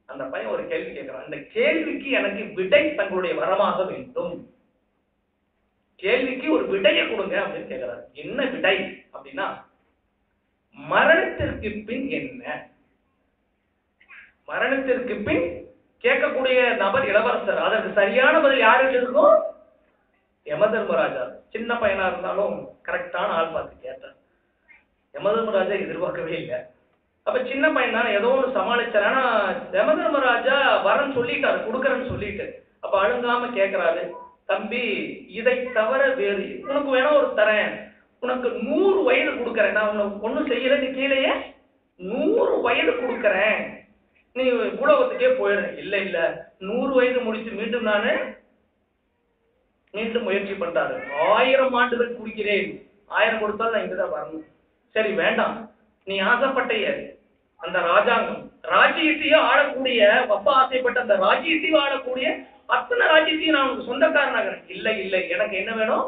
அந்த பையன் ஒரு கேள்வி கேட்கிறான். அந்த கேள்விக்கு எனக்கு விடை தங்களுடைய வரமாக வேண்டும். கேள்விக்கு ஒரு விடையை கொடுங்க அப்படின்னு கேட்கிறார். என்ன விடை அப்படின்னா, மரணத்திற்கு பின் என்ன? மரணத்திற்கு பின் கேட்கக்கூடிய நபர் இளவரசர். அதற்கு சரியான பதில் யாருக்கு இருக்கும்? யமதர்மராஜா. சின்ன பையனா இருந்தாலும் கரெக்டான ஆள் பார்த்து கேட்டார். யமதர்மராஜா எதிர்பார்க்கவே இல்லை. அப்ப சின்ன பையன் தானே ஏதோ ஒன்று சமாளிச்சார். ஆனா யமதர்மராஜா வரன்னு சொல்லிட்டாரு, கொடுக்கறன்னு சொல்லிட்டு. அப்ப அழுங்காம கேட்கிறாரு, தம்பி இதை தவிர வேறு உனக்கு வேணா ஒரு தரேன், உனக்கு 100 வயது கொடுக்கறேன், நான் உனக்கு ஒன்றும் செய்யல, நீ கீழேயே 100 வயது கொடுக்கறேன், நீ பூலோகத்துக்கே போயிடு. இல்ல இல்ல 100 வயது முடிச்சு மீண்டும் முயற்சி பண்றாரு. 1000 ஆண்டுகள் குடிக்கிறேன், 1000 கொடுத்தால் நான் இங்கதான் வரணும். சரி வேண்டாம், நீ ஆசைப்பட்டைய அந்த ராஜாங்கம், ராஜ்யத்தையும் ஆளக்கூடிய, அப்பா ஆசைப்பட்ட அந்த ராஜ்யத்தையும் ஆளக்கூடிய அத்தனை ராஜ்யத்தையும் நான் உனக்கு சொந்தக்காரனாக. இல்லை இல்லை, எனக்கு என்ன வேணும்?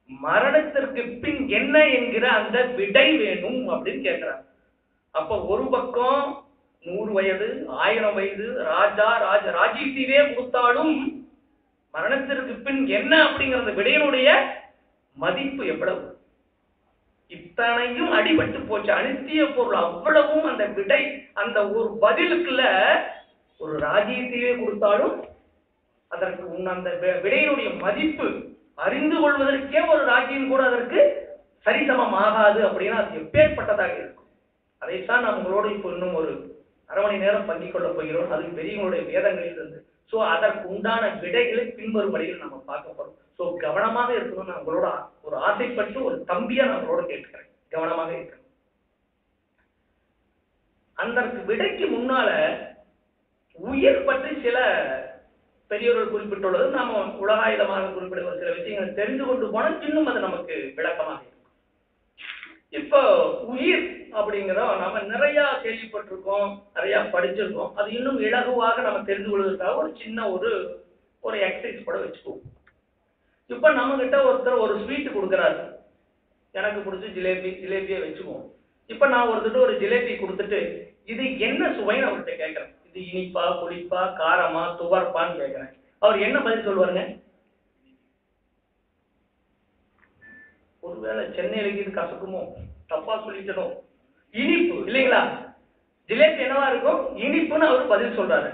மரணத்திற்கு பின் என்ன என்கிற அந்த விடை வேணும் அப்படின்னு கேட்கிறார். அப்ப ஒரு பக்கம் 100 வயது 1000 வயது ராஜ்யத்தையே கொடுத்தாலும் மரணத்திற்கு பின் என்ன அப்படிங்கிற விடையினுடைய மதிப்பு எவ்வளவு? இத்தனையும் அடிபட்டு போச்சு. அனித்திய பொருள் அவ்வளவும் அந்த விடை, அந்த ஒரு பதிலுக்குள்ள ஒரு ராஜ்யத்தையே கொடுத்தாலும் அதற்கு அந்த விடையினுடைய மதிப்பு அறிந்து கொள்வதற்கே ஒரு ராஜ்யம் கூட அதற்கு சரிசமம் ஆகாது. அப்படின்னா அது எப்பேற்பட்டதாக இருக்கும். அதைத்தான் நாம் உங்களோடு இப்போ இன்னும் ஒரு அரை மணி நேரம் பங்கிக் கொள்ள போகிறோம். அது பெரியவங்களுடைய வேதங்களில் இருந்து. ஸோ அதற்கு உண்டான விடைகளை பின்வரும் வழியில் நம்ம பார்க்க போறோம். ஸோ கவனமாக இருக்கணும். நான் உங்களோட ஒரு ஆசைப்பட்டு ஒரு தம்பியா நான் உங்களோட கேட்டுக்கிறேன், கவனமாக இருக்கணும். அந்த விடைக்கு முன்னால உயிர் பற்றி சில பெரியவர்கள் குறிப்பிட்டுள்ளது, நாம உலகாயுதமாக குறிப்பிடுகிற சில விஷயங்களை தெரிந்து கொண்டு போனால் இன்னும் அது நமக்கு விளக்கமாக இருக்கும். இப்போ உயிர் அப்படிங்கிறத நம்ம நிறைய கேள்விப்பட்டிருக்கோம், நிறைய படிச்சிருக்கோம். அது இன்னும் இலகுவாக நம்ம தெரிந்து கொள்வதற்காக ஒரு சின்ன ஒரு எக்ஸசைஸ் கூட வச்சுக்குவோம். இப்ப நம்ம கிட்ட ஒருத்தர் ஒரு ஸ்வீட் கொடுக்குறாரு, எனக்கு பிடிச்சி ஜிலேபியை வச்சுக்குவோம். இப்ப நான் ஒருத்தர் ஒரு ஜிலேபி கொடுத்துட்டு இது என்ன சுவைன்னு அவர்கிட்ட கேட்கறேன். இது இனிப்பா, புளிப்பா, காரமா, துவர்ப்பான்னு கேட்கிறேன். அவர் என்ன பதில் சொல்லுவாருங்க? ஒருவேளை சென்னையில இது கசக்குமோ, தப்பா சொல்லிட்டணும், இனிப்பு இல்லைங்களா? ஜிலேபி என்னவா இருக்கும்? இனிப்புன்னு அவர் பதில் சொல்றாரு.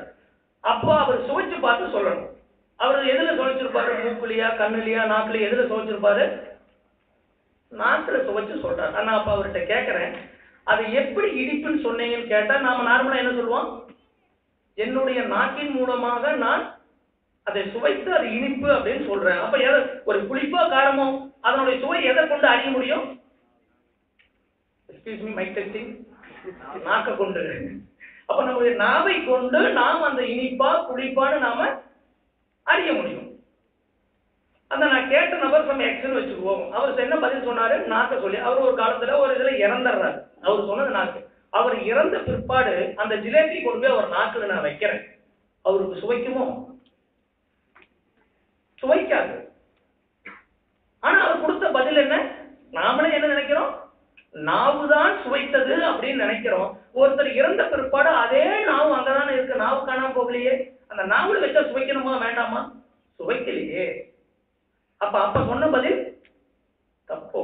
அப்போ அவர் சுவைச்சு பார்த்து சொல்லணும். அவர் எதுல சுவைச்சிருப்பாரு? மூக்குலையா, கண்ணுலையா, நாக்குலையா, எதுல சுவைச்சிருப்பாரு? நாக்குல சுவைச்சு சொல்றாரு. ஆனா அப்ப அவர்கிட்ட கேட்கிறேன், அதை எப்படி இனிப்புன்னு சொன்னீங்கன்னு கேட்டா நாம நார்மலா என்ன சொல்லுவோம்? என்னுடைய நாக்கின் மூலமாக நான் அதை சுவைத்து அது இனிப்பு அப்படின்னு சொல்றேன். அப்ப ஒரு புளிப்போ காரமோ அதனுடைய சுவை எதை கொண்டு அறிய முடியும்? Excuse me, mic testing. நாக்கை கொண்டு. அப்ப நம்முடைய நாவை கொண்டு நாம் அந்த இனிப்பா புளிப்பான்னு நாம அறிய முடியும். அந்த நான் கேட்ட நபர் சம் எக்ஸ்ன்னு வச்சுக்குவோம். அவர் என்ன பதில் சொன்னாரு? நாக்க சொல்லி. அவர் ஒரு காலத்துல ஒரு இதுல இறந்துடுறாரு. அவர் சொன்னது நாக்கு. அவர் இறந்த பிற்பாடு அந்த ஜிலேபி கொண்டு போய் அவர் நாக்குல நான் வைக்கிறேன். அவருக்கு சுவைக்குமோ? சுவைக்காது. ஆனா அவர் கொடுத்த பதில் என்ன? நாமளே என்ன நினைக்கிறோம்? நாவுதான் சுவைத்தது அப்படின்னு நினைக்கிறோம். ஒருத்தர் இறந்த பிற்பாடு அதே நாவு அங்கதானே இருக்கு, நாவு காணாம போகலையே. அந்த நாவுல வச்சா சுவைக்கணுமா வேண்டாமா? சுவைக்கலையே. அப்ப சொன்ன பதில் தப்போ?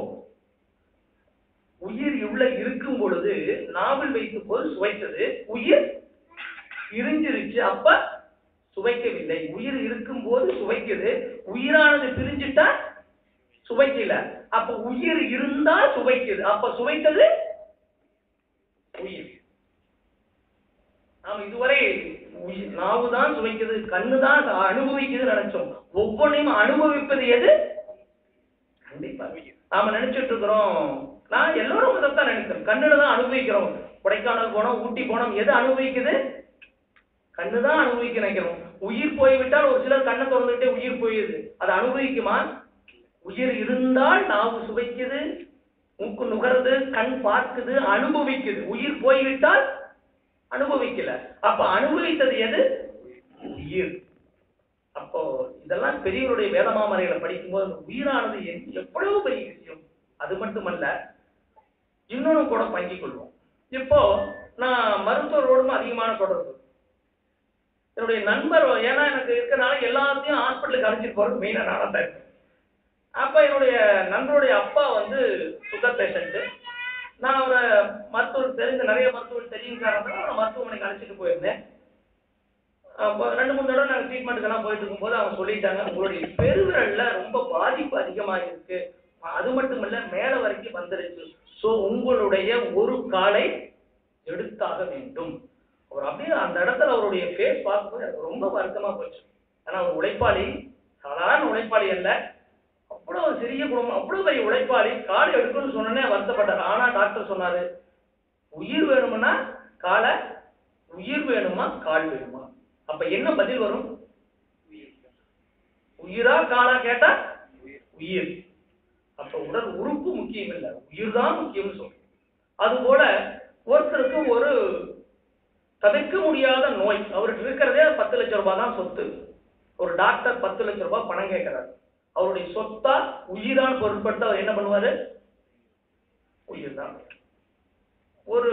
உயிர் உள்ள இருக்கும் பொழுது நாவில் வைக்கும் போது சுவைத்தது, உயிர் இருஞ்சிருச்சு அப்ப சுவைக்கவில்லை. உயிர் இருக்கும் போது சுவைக்குது, உயிரானது பிரிஞ்சுட்டா சுவைக்கல. அப்ப உயிர் இருந்தா சுவைக்குது, அப்ப சுவைத்தது உயிர். நாம் இதுவரை நாவுதான் சுவைக்குது, கண்ணுதான் அனுபவிக்குது நினைச்சோம். ஒவ்வொன்றையும் அனுபவிப்பது எது? கண்டிப்பா நாம நினைச்சிட்டு இருக்கிறோம். நான் எல்லாரும் தான் நினைக்கிறோம், கண்ணுல தான் அனுபவிக்கிறோம். கொடைக்கானல் போனோம், ஊட்டி போனோம், எது அனுபவிக்குது? கண்ணுதான் அனுபவிக்க நினைக்கிறோம். உயிர் போய்விட்டால் ஒரு சிலர் கண்ணை திறந்துட்டே உயிர் போயிடுது, அது அனுபவிக்குமா? உயிர் இருந்தால் நாவு சுவைக்குது, மூக்கு நுகருது, கண் பார்க்குது, அனுபவிக்குது. உயிர் போய்விட்டால் அனுபவிக்கல. அப்ப அனுபவித்தது எது? உயிர். அப்போ இதெல்லாம் பெரியவருடைய வேதமாமறைகளை படிக்கும்போது உயிரானது எவ்வளவு பெரிய விஷயம். அது மட்டுமல்ல, இன்னொன்னு கூட பங்கிக் கொள்வோம். இப்போ நான் மருத்துவரோடும் அதிகமான தொடர்பு. என்னுடைய நண்பர், ஏன்னா எனக்கு இருக்கிறனால எல்லாத்தையும் ஹாஸ்பிட்டலுக்கு அழைச்சிட்டு போறது மெயினா நானா தான் இருக்கேன். அப்ப என்னுடைய நண்பருடைய அப்பா சுகர் பேஷண்ட். நான் அவரை மருத்துவர் தெரிஞ்ச நிறைய மருத்துவர் தெரியும் காரணம் அவரை மருத்துவமனைக்கு அழைச்சிட்டு போயிருந்தேன். 2 3 தடவை நாங்கள் ட்ரீட்மெண்ட்டுக்கெல்லாம் போயிட்டு இருக்கும்போது அவங்க சொல்லிட்டாங்க, உங்களுடைய பெருவிரல்ல ரொம்ப பாதிப்பு அதிகமாக இருக்கு, அது மட்டும் இல்ல மேல வரைக்கும் வந்துருச்சு, ஸோ உங்களுடைய ஒரு காலை எடுத்தாக வேண்டும். அவர் அப்படியே அந்த இடத்துல அவருடைய ஃபேஸ் பார்க்கும்போது எனக்கு ரொம்ப வருத்தமா போச்சு. ஆனா ஒரு உழைப்பாளி, சாதாரண உழைப்பாளி அல்ல, அவ்வளோ ஒரு சிறிய குடும்பம், அவ்வளோ பெரிய உழைப்பாளி, காலை எடுக்கணும்னு சொன்னோன்னே வருத்தப்பட்டார். ஆனா டாக்டர் சொன்னாரு, உயிர் வேணும்னா காலை, உயிர் வேணுமா கால் வேணுமா? அப்ப என்ன பதில் வரும்? உயிரா காலா கேட்டா உயிர். அப்ப உடல் உறுப்பு முக்கியம் இல்லை, உயிர் தான் முக்கியம்னு சொல்றோம். அதுபோல ஒருத்தருக்கு ஒரு தவிர்க்க முடியாத நோய், அவருக்கு இருக்கிறதே 10 லட்சம் ரூபாய் தான் சொத்து. ஒரு டாக்டர் 10 லட்சம் ரூபாய் பணம் கேட்கிறார். அவருடைய சொத்தா உயிரான் பொருட்படுத்த அவர் என்ன பண்ணுவாரு? உயிர் தான். ஒரு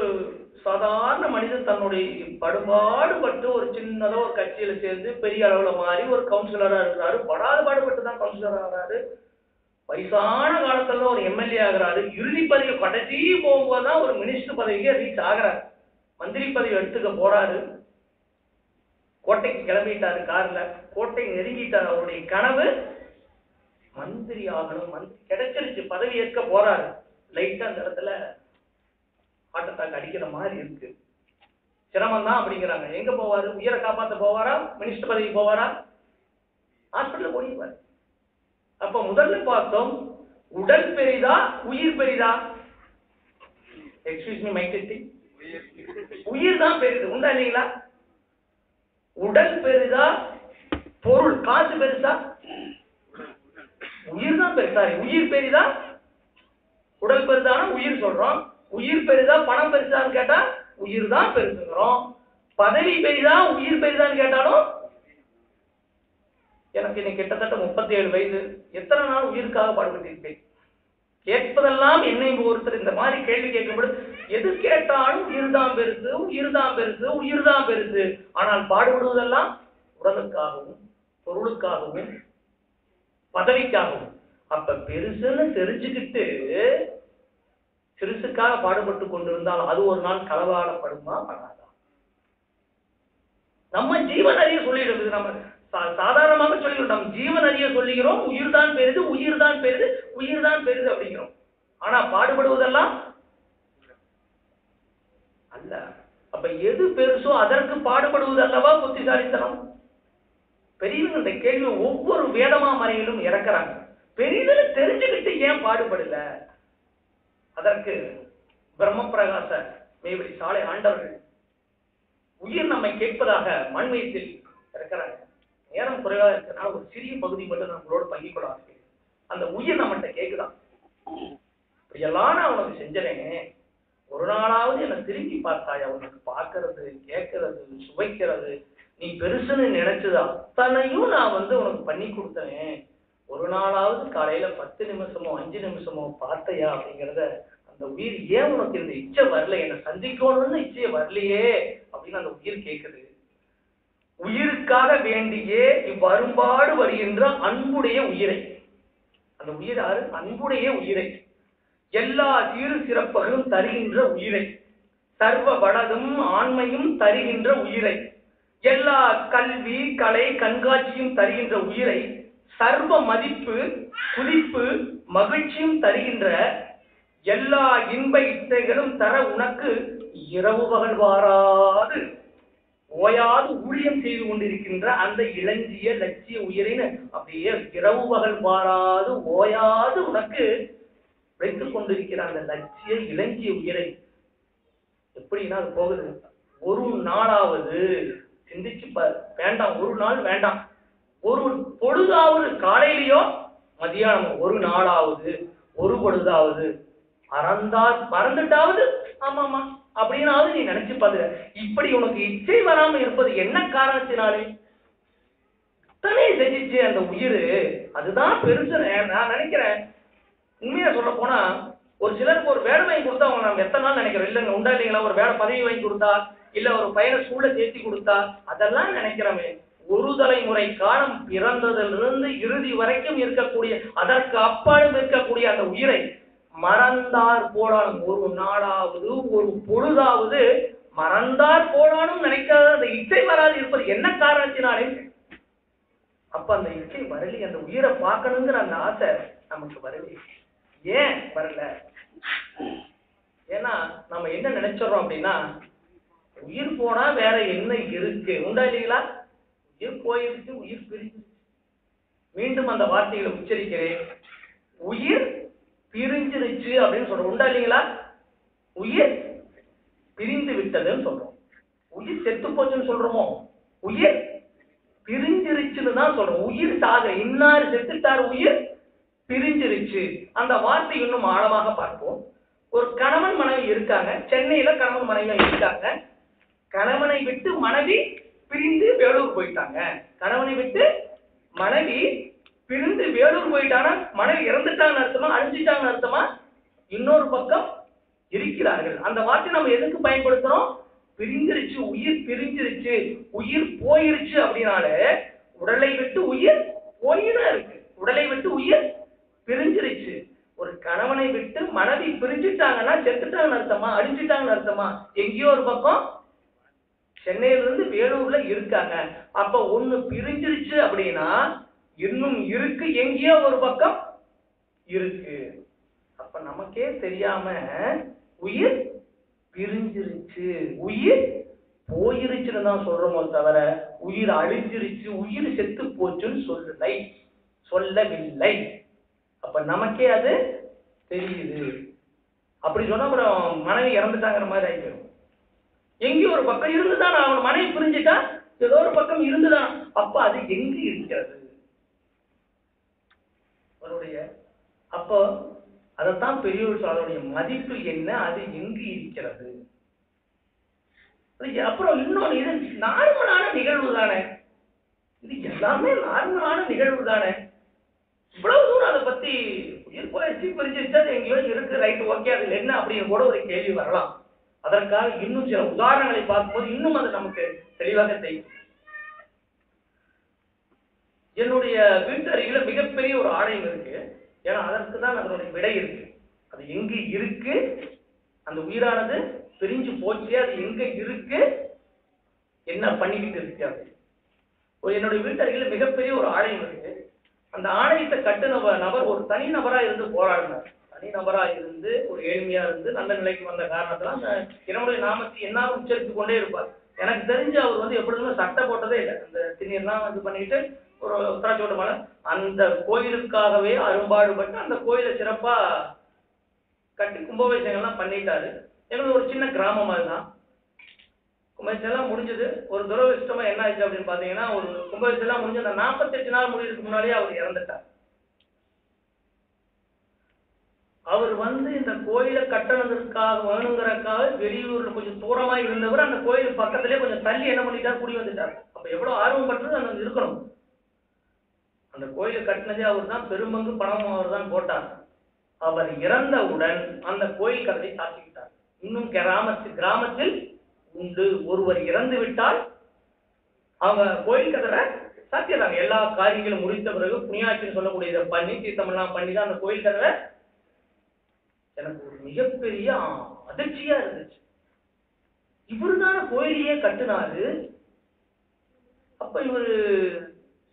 சாதாரண மனிதன் தன்னுடைய படுபாடுபட்டு ஒரு சின்னதோ ஒரு கட்சியில சேர்ந்து பெரிய அளவுல மாறி ஒரு கவுன்சிலரா இருக்கிறாரு, பாடுபட்டு தான் கவுன்சிலர் ஆகிறாரு, வயசான காலத்துல ஒரு எம்எல்ஏ ஆகிறாரு, இறுதி பதவி கடைசி போகும்போதுதான் ஒரு மினிஸ்டர் பதவிக்கே ரீச் ஆகிறாரு, மந்திரி பதவி எடுத்துக்க போறாரு, கோட்டைக்கு கிளம்பிட்டாரு கார்ல, கோட்டை நெருங்கிட்டாரு, அவருடைய கனவு மந்திரி ஆகணும், மந்திரி கிடைச்சிருச்சு, பதவி ஏற்க போறாரு, லைட்டா அந்த இடத்துல ஹார்ட் அட்டாக் அடிக்கிற மாதிரி இருக்கு, சிரமம் தான் அப்படிங்கிறாங்க. எங்க போவாரு? உயிரை காப்பாற்ற போவாரா? மினிஸ்டர் பதவி போவாரா? ஹாஸ்பிட்டல் போயிருப்பாரு. அப்ப முதல்ல பார்த்தோம், உடல் பெரிதா உயிர் பெரிதா? Excuse me mic testing. உயிர் தான் பெரிது, உண்டா இல்லைங்களா? உடல் பெரிதா பொருள் காசு பெருசா? உயிர் தான் பெருசா. உயிர் பெரிதா உடல் பெரிதான உயிர் சொல்றோம், உயிர் பெரிதா பணம் பெருசான்னு கேட்டா உயிர் தான் பெருசுங்கிறோம், பதவி பெரிதா உயிர் பெரிதான்னு கேட்டாலும். எனக்கு இன்னைக்கு கிட்டத்தட்ட 37 வயது, எத்தனை நாள் உயிருக்காக பாடுபட்டிருப்பேன். கேட்பதெல்லாம் என்னை ஒருத்தர் இந்த மாதிரி கேள்வி கேட்கும்போது எது கேட்டாலும் உயிர் தான் பெருசு, உயிர் தான் பெருசு, உயிர் தான் பெருசு. ஆனால் பாடுபடுவதெல்லாம் உடலுக்காகவும் பொருளுக்காகவும் பதவிக்காகவும். அப்ப பெருசுன்னு தெரிஞ்சுக்கிட்டு சிறுசுக்காக பாடுபட்டு கொண்டிருந்தால் அது ஒரு நாள் களவாடப்படுமா பண்ணாதா? நம்ம ஜீவன் அறிய சொல்லிடுறது, நம்ம சாதாரணமாக சொல்லிக்கிறோம், நம்ம ஜீவன் அறிய சொல்லுகிறோம், உயிர் தான் பெரிது, உயிர் தான் பெரிது, உயிர் தான் பெரிது அப்படிங்கிறோம். ஆனா பாடுபடுவதெல்லாம் அல்ல. அப்ப எது பெருசோ அதற்கு பாடுபடுவது அல்லவா புத்திசாலித்தனம்? பெரியவங்க இந்த கேள்வி ஒவ்வொரு வேதமா மறையிலும் இறக்குறாங்க. பெரியதுன்னு தெரிஞ்சுக்கிட்டு ஏன் பாடுபடல? அதற்கு பிரம்ம பிரகாச மேவடி சாலை ஆண்டவர்கள் உயிர் நம்மை கேட்பதாக மண்மயத்தில் இருக்கிறாங்க. நேரம் குறைவாக இருக்கிறனால ஒரு சிறிய பகுதி மட்டும் நம்மளோட பங்கிக்கொள்ள ஆசை. அந்த உயிர் நம்மகிட்ட கேட்குதான், இப்படியெல்லாம் நான் உனக்கு செஞ்சேனே, ஒரு நாளாவது என்னை திரும்பி பார்த்தாயா? உனக்கு பார்க்கறது, கேட்கறது, சுவைக்கிறது, நீ பெருசுன்னு நினைச்சது அத்தனையும் நான் உனக்கு பண்ணி கொடுத்தேன், ஒரு நாளாவது காலையில 10 நிமிஷமோ 5 நிமிஷமோ பார்த்தையா? அப்படிங்கிறத அந்த உயிர் ஏன் உனக்கு இந்த இச்சை வரல, என்னை சந்திக்கணும்னு இச்சையை வரலையே அப்படின்னு அந்த உயிர் கேட்குது. உயிருக்காக வேண்டியே இவ்வரும்பாடு வருகின்ற அன்புடைய உயிரை, அந்த உயிர் யாரு? அன்புடைய உயிரை, எல்லா சீரு சிறப்புகளும் தருகின்ற உயிரை, சர்வ வளதும் ஆண்மையும் தருகின்ற உயிரை, எல்லா கல்வி கலை கண்காட்சியும் தருகின்ற உயிரை, சர்வ மதிப்பு குதிப்பு மகிழ்ச்சியும் தருகின்ற, எல்லா இன்ப இச்சைகளும் தர உனக்கு இரவு பகல் வாராது ஓயாது ஊழியம் செய்து கொண்டிருக்கின்ற அந்த இளஞ்சிய லட்சிய உயிரின்னு அப்படியே இரவு பகல் வாராது ஓயாது உனக்கு வைத்துக் கொண்டிருக்கிற அந்த லட்சிய இளஞ்சிய உயிரை எப்படின்னா அது போகுது. ஒரு நாளாவது சிந்திச்சு வேண்டாம், ஒரு நாள் வேண்டாம், ஒரு பொழுதாவது, காலையிலயோ மதியானமோ ஒரு நாளாவது, ஒரு பொழுதாவது மறந்துட்டாவது ஆமாமா அப்படின்னாவது நீ நினைச்சு பாத்துக்க. இப்படி உனக்கு இச்சை வராம இருப்பது என்ன காரணத்தினாலே? இத்தனை செஞ்சிச்சு அந்த உயிர், அதுதான் பெருசு. நான் நினைக்கிறேன், உண்மையா சொல்ல போனா ஒரு சிலருக்கு ஒரு வேலை வாங்கி கொடுத்தா அவங்க நம்ம எத்தனை நாள் நினைக்கிறோம், இல்லைங்க உண்டா இல்லைங்களா? ஒரு வேலை பதவி வாங்கி கொடுத்தா, இல்ல ஒரு பையனை ஸ்கூல்ல சேர்த்தி கொடுத்தா, அதெல்லாம் நினைக்கிறோமே. ஒரு தலைமுறை காலம் பிறந்ததிலிருந்து இறுதி வரைக்கும் இருக்கக்கூடிய, அதற்கு அப்பாலும் இருக்கக்கூடிய அந்த உயிரை மறந்தார் போலாலும் ஒரு நாளாவது ஒரு பொழுதாவது மறந்தார் போனாலும் நினைக்காத அந்த இச்சை வராது இருப்பது என்ன காரணத்தினாலே? அப்ப அந்த இச்சை வரலி, அந்த உயிரை பார்க்கணுங்கிற அந்த ஆசை நமக்கு வரலி. ஏன் வரல? ஏன்னா நம்ம என்ன நினைச்சிடறோம் அப்படின்னா, உயிர் போனா வேற என்ன இருக்கு? உண்டா இல்லைங்களா? உயிர் போயிருக்கு, உயிர் பிரிஞ்சு. மீண்டும் அந்த வார்த்தைகளை உச்சரிக்கிறேன், உயிர் பிரிஞ்சிருச்சு அப்படின்னு சொல்றோம். உண்டா இல்லைங்களா? உயிர் பிரிந்து விட்டதுன்னு சொல்றோம். உயிர் செத்து போச்சுன்னு சொல்றோமோ? உயிர் பிரிஞ்சிருச்சுன்னு தான் சொல்றோம். உயிர் சாக, இன்னார் செத்துட்டார், உயிர் பிரிஞ்சிருச்சு. அந்த வார்த்தை இன்னும் ஆழமாக பார்ப்போம். ஒரு கணவன் மனைவி இருக்காங்க, சென்னையில கணவன் மனைவி இருக்காங்க. கணவனை விட்டு மனைவி பிரிந்து வேலூர் போயிட்டாங்க. கணவனை விட்டு மனைவி பிரிந்து வேலூர் போயிட்டாங்கன்னா மனைவி இறந்துட்டாங்கன்னு அர்த்தமா, அழிஞ்சிட்டாங்கன்னு அர்த்தமா? இன்னொரு பக்கம் இருக்கிறார்கள். அந்த வார்த்தை நம்ம எதுக்கு பயன்படுத்துறோம்? பிரிஞ்சிருச்சு, உயிர் பிரிஞ்சிருச்சு, உயிர் போயிருச்சு அப்படின்னாலே உடலை விட்டு உயிர் போயிதான் இருக்கு. உடலை விட்டு உயிர் பிரிஞ்சிருச்சு. ஒரு கணவனை விட்டு மனைவி பிரிஞ்சுட்டாங்கன்னா செத்துட்டாங்கன்னு அர்த்தமா, அழிஞ்சிட்டாங்கன்னு அர்த்தமா? எங்கேயோ ஒரு பக்கம் சென்னையில இருந்து வேலூர்ல இருக்காங்க. அப்ப ஒண்ணு பிரிஞ்சிருச்சு அப்படின்னா இன்னும் இருக்கு, எங்கேயோ ஒரு பக்கம் இருக்கு. அப்ப நமக்கே தெரியாம உயிர் பிரிஞ்சிருச்சு, உயிர் போயிருச்சுன்னு தான் சொல்றோமோ தவிர உயிர் அழிஞ்சிருச்சு, உயிர் செத்து போச்சுன்னு சொல்லவில்லை. அப்ப நமக்கே அது தெரியுது. அப்படி சொன்னா அப்புறம் மனைவி இறந்துட்டாங்கிற மாதிரி ஆயிடும். எங்கேயும் ஒரு பக்கம் இருந்துதான் அவன் மனைவி பிரிஞ்சுட்டா, ஏதோ ஒரு பக்கம் இருந்துதான். அப்ப அது எங்க இருக்கிறது அவருடைய? அப்போ அதைத்தான் பெரியவர் அதனுடைய மதிப்பு என்ன, அது எங்கு இருக்கிறது? அப்புறம் இன்னொன்று, இது நார்மலான நிகழ்வு தானே, இது எல்லாமே நார்மலான நிகழ்வு தானே. இவ்வளவு தூரம் அதை பத்தி உயிர் போயிடுச்சு பிரிஞ்சிருச்சா எங்கேயோ இருக்கு, ரைட், ஓகே, அதுல என்ன அப்படின்னு கூட ஒரு கேள்வி வரலாம். அதற்காக இன்னும் சில உதாரணங்களை பார்க்கும்போது இன்னும் அது நமக்கு தெளிவாக தெரியும். என்னுடைய வீட்டு அருகில மிகப்பெரிய ஒரு ஆலயம் இருக்கு. ஏன்னா அதற்கு தான் அதனுடைய விடை இருக்கு. அது எங்க இருக்கு, அந்த உயிரானது பிரிஞ்சு போச்சு, அது எங்க இருக்கு, என்ன பண்ணிக்கிட்டு இருக்காது. என்னுடைய வீட்டு அருகில மிகப்பெரிய ஒரு ஆலயம் இருக்கு. அந்த ஆலயத்தை கட்டுன நபர் ஒரு தனி நபரா இருந்து போராடினார். தனி நபரா இருந்து ஒரு ஏழ்மையா இருந்து நல்ல நிலைக்கு வந்த காரணத்துல அந்த என்னுடைய நாமத்தை என்னாலும் உச்சரித்து கொண்டே இருப்பார். எனக்கு தெரிஞ்சு அவர் எப்பொழுதுமே சட்டை போட்டதே இல்லை. அந்த திணியெல்லாம் பண்ணிட்டு ஒரு உத்தராட்சோட்ட மலை அந்த கோயிலுக்காகவே அரும்பாடுபட்டு அந்த கோயிலை சிறப்பா கட்டி கும்பாபிஷேகம்லாம் பண்ணிட்டாரு. எங்களுக்கு ஒரு சின்ன கிராமம் அதுதான். கும்பாபிஷேகம் முடிஞ்சது. ஒரு துரதிருஷ்டமா என்ன ஆச்சு அப்படின்னு பாத்தீங்கன்னா, ஒரு கும்பாபிஷேகம் முடிஞ்சு அந்த 48 நாள் முடிவுக்கு முன்னாடியே அவர் இறந்துட்டார். அவர் இந்த கோயிலை கட்டணத்திற்காக வேணுங்கிறதுக்காக வெளியூர்ல கொஞ்சம் தூரமா இருந்தவர் அந்த கோயில் பக்கத்திலே கொஞ்சம் தள்ளி என்ன பண்ணிட்டார், குடி வந்துட்டார். அப்ப எவ்வளவு ஆர்வம் பட்டது அந்த இருக்கணும். அந்த கோயிலை கட்டினதே அவர் தான், பெரும்பங்கு பணமும் அவர் தான் போட்டார். அவர் இறந்தவுடன் அந்த கோயில் கதவை சாத்திவிட்டார். இன்னும் கிராமத்தில் உண்டு, ஒருவர் இறந்து விட்டால் அவங்க கோயில் கதவை சாத்திடுறாங்க. எல்லா காரியங்களும் முடித்த பிறகு புண்ணியாட்சின்னு சொல்லக்கூடிய இதை பண்ணி தீர்த்தமெல்லாம் பண்ணி தான் அந்த கோயில் கதவை. எனக்கு ஒரு மிகப்பெரிய அதிர்ச்சியா இருந்துச்சு. இவருதான கோயிலையே கட்டுனாரு. அப்ப இவரு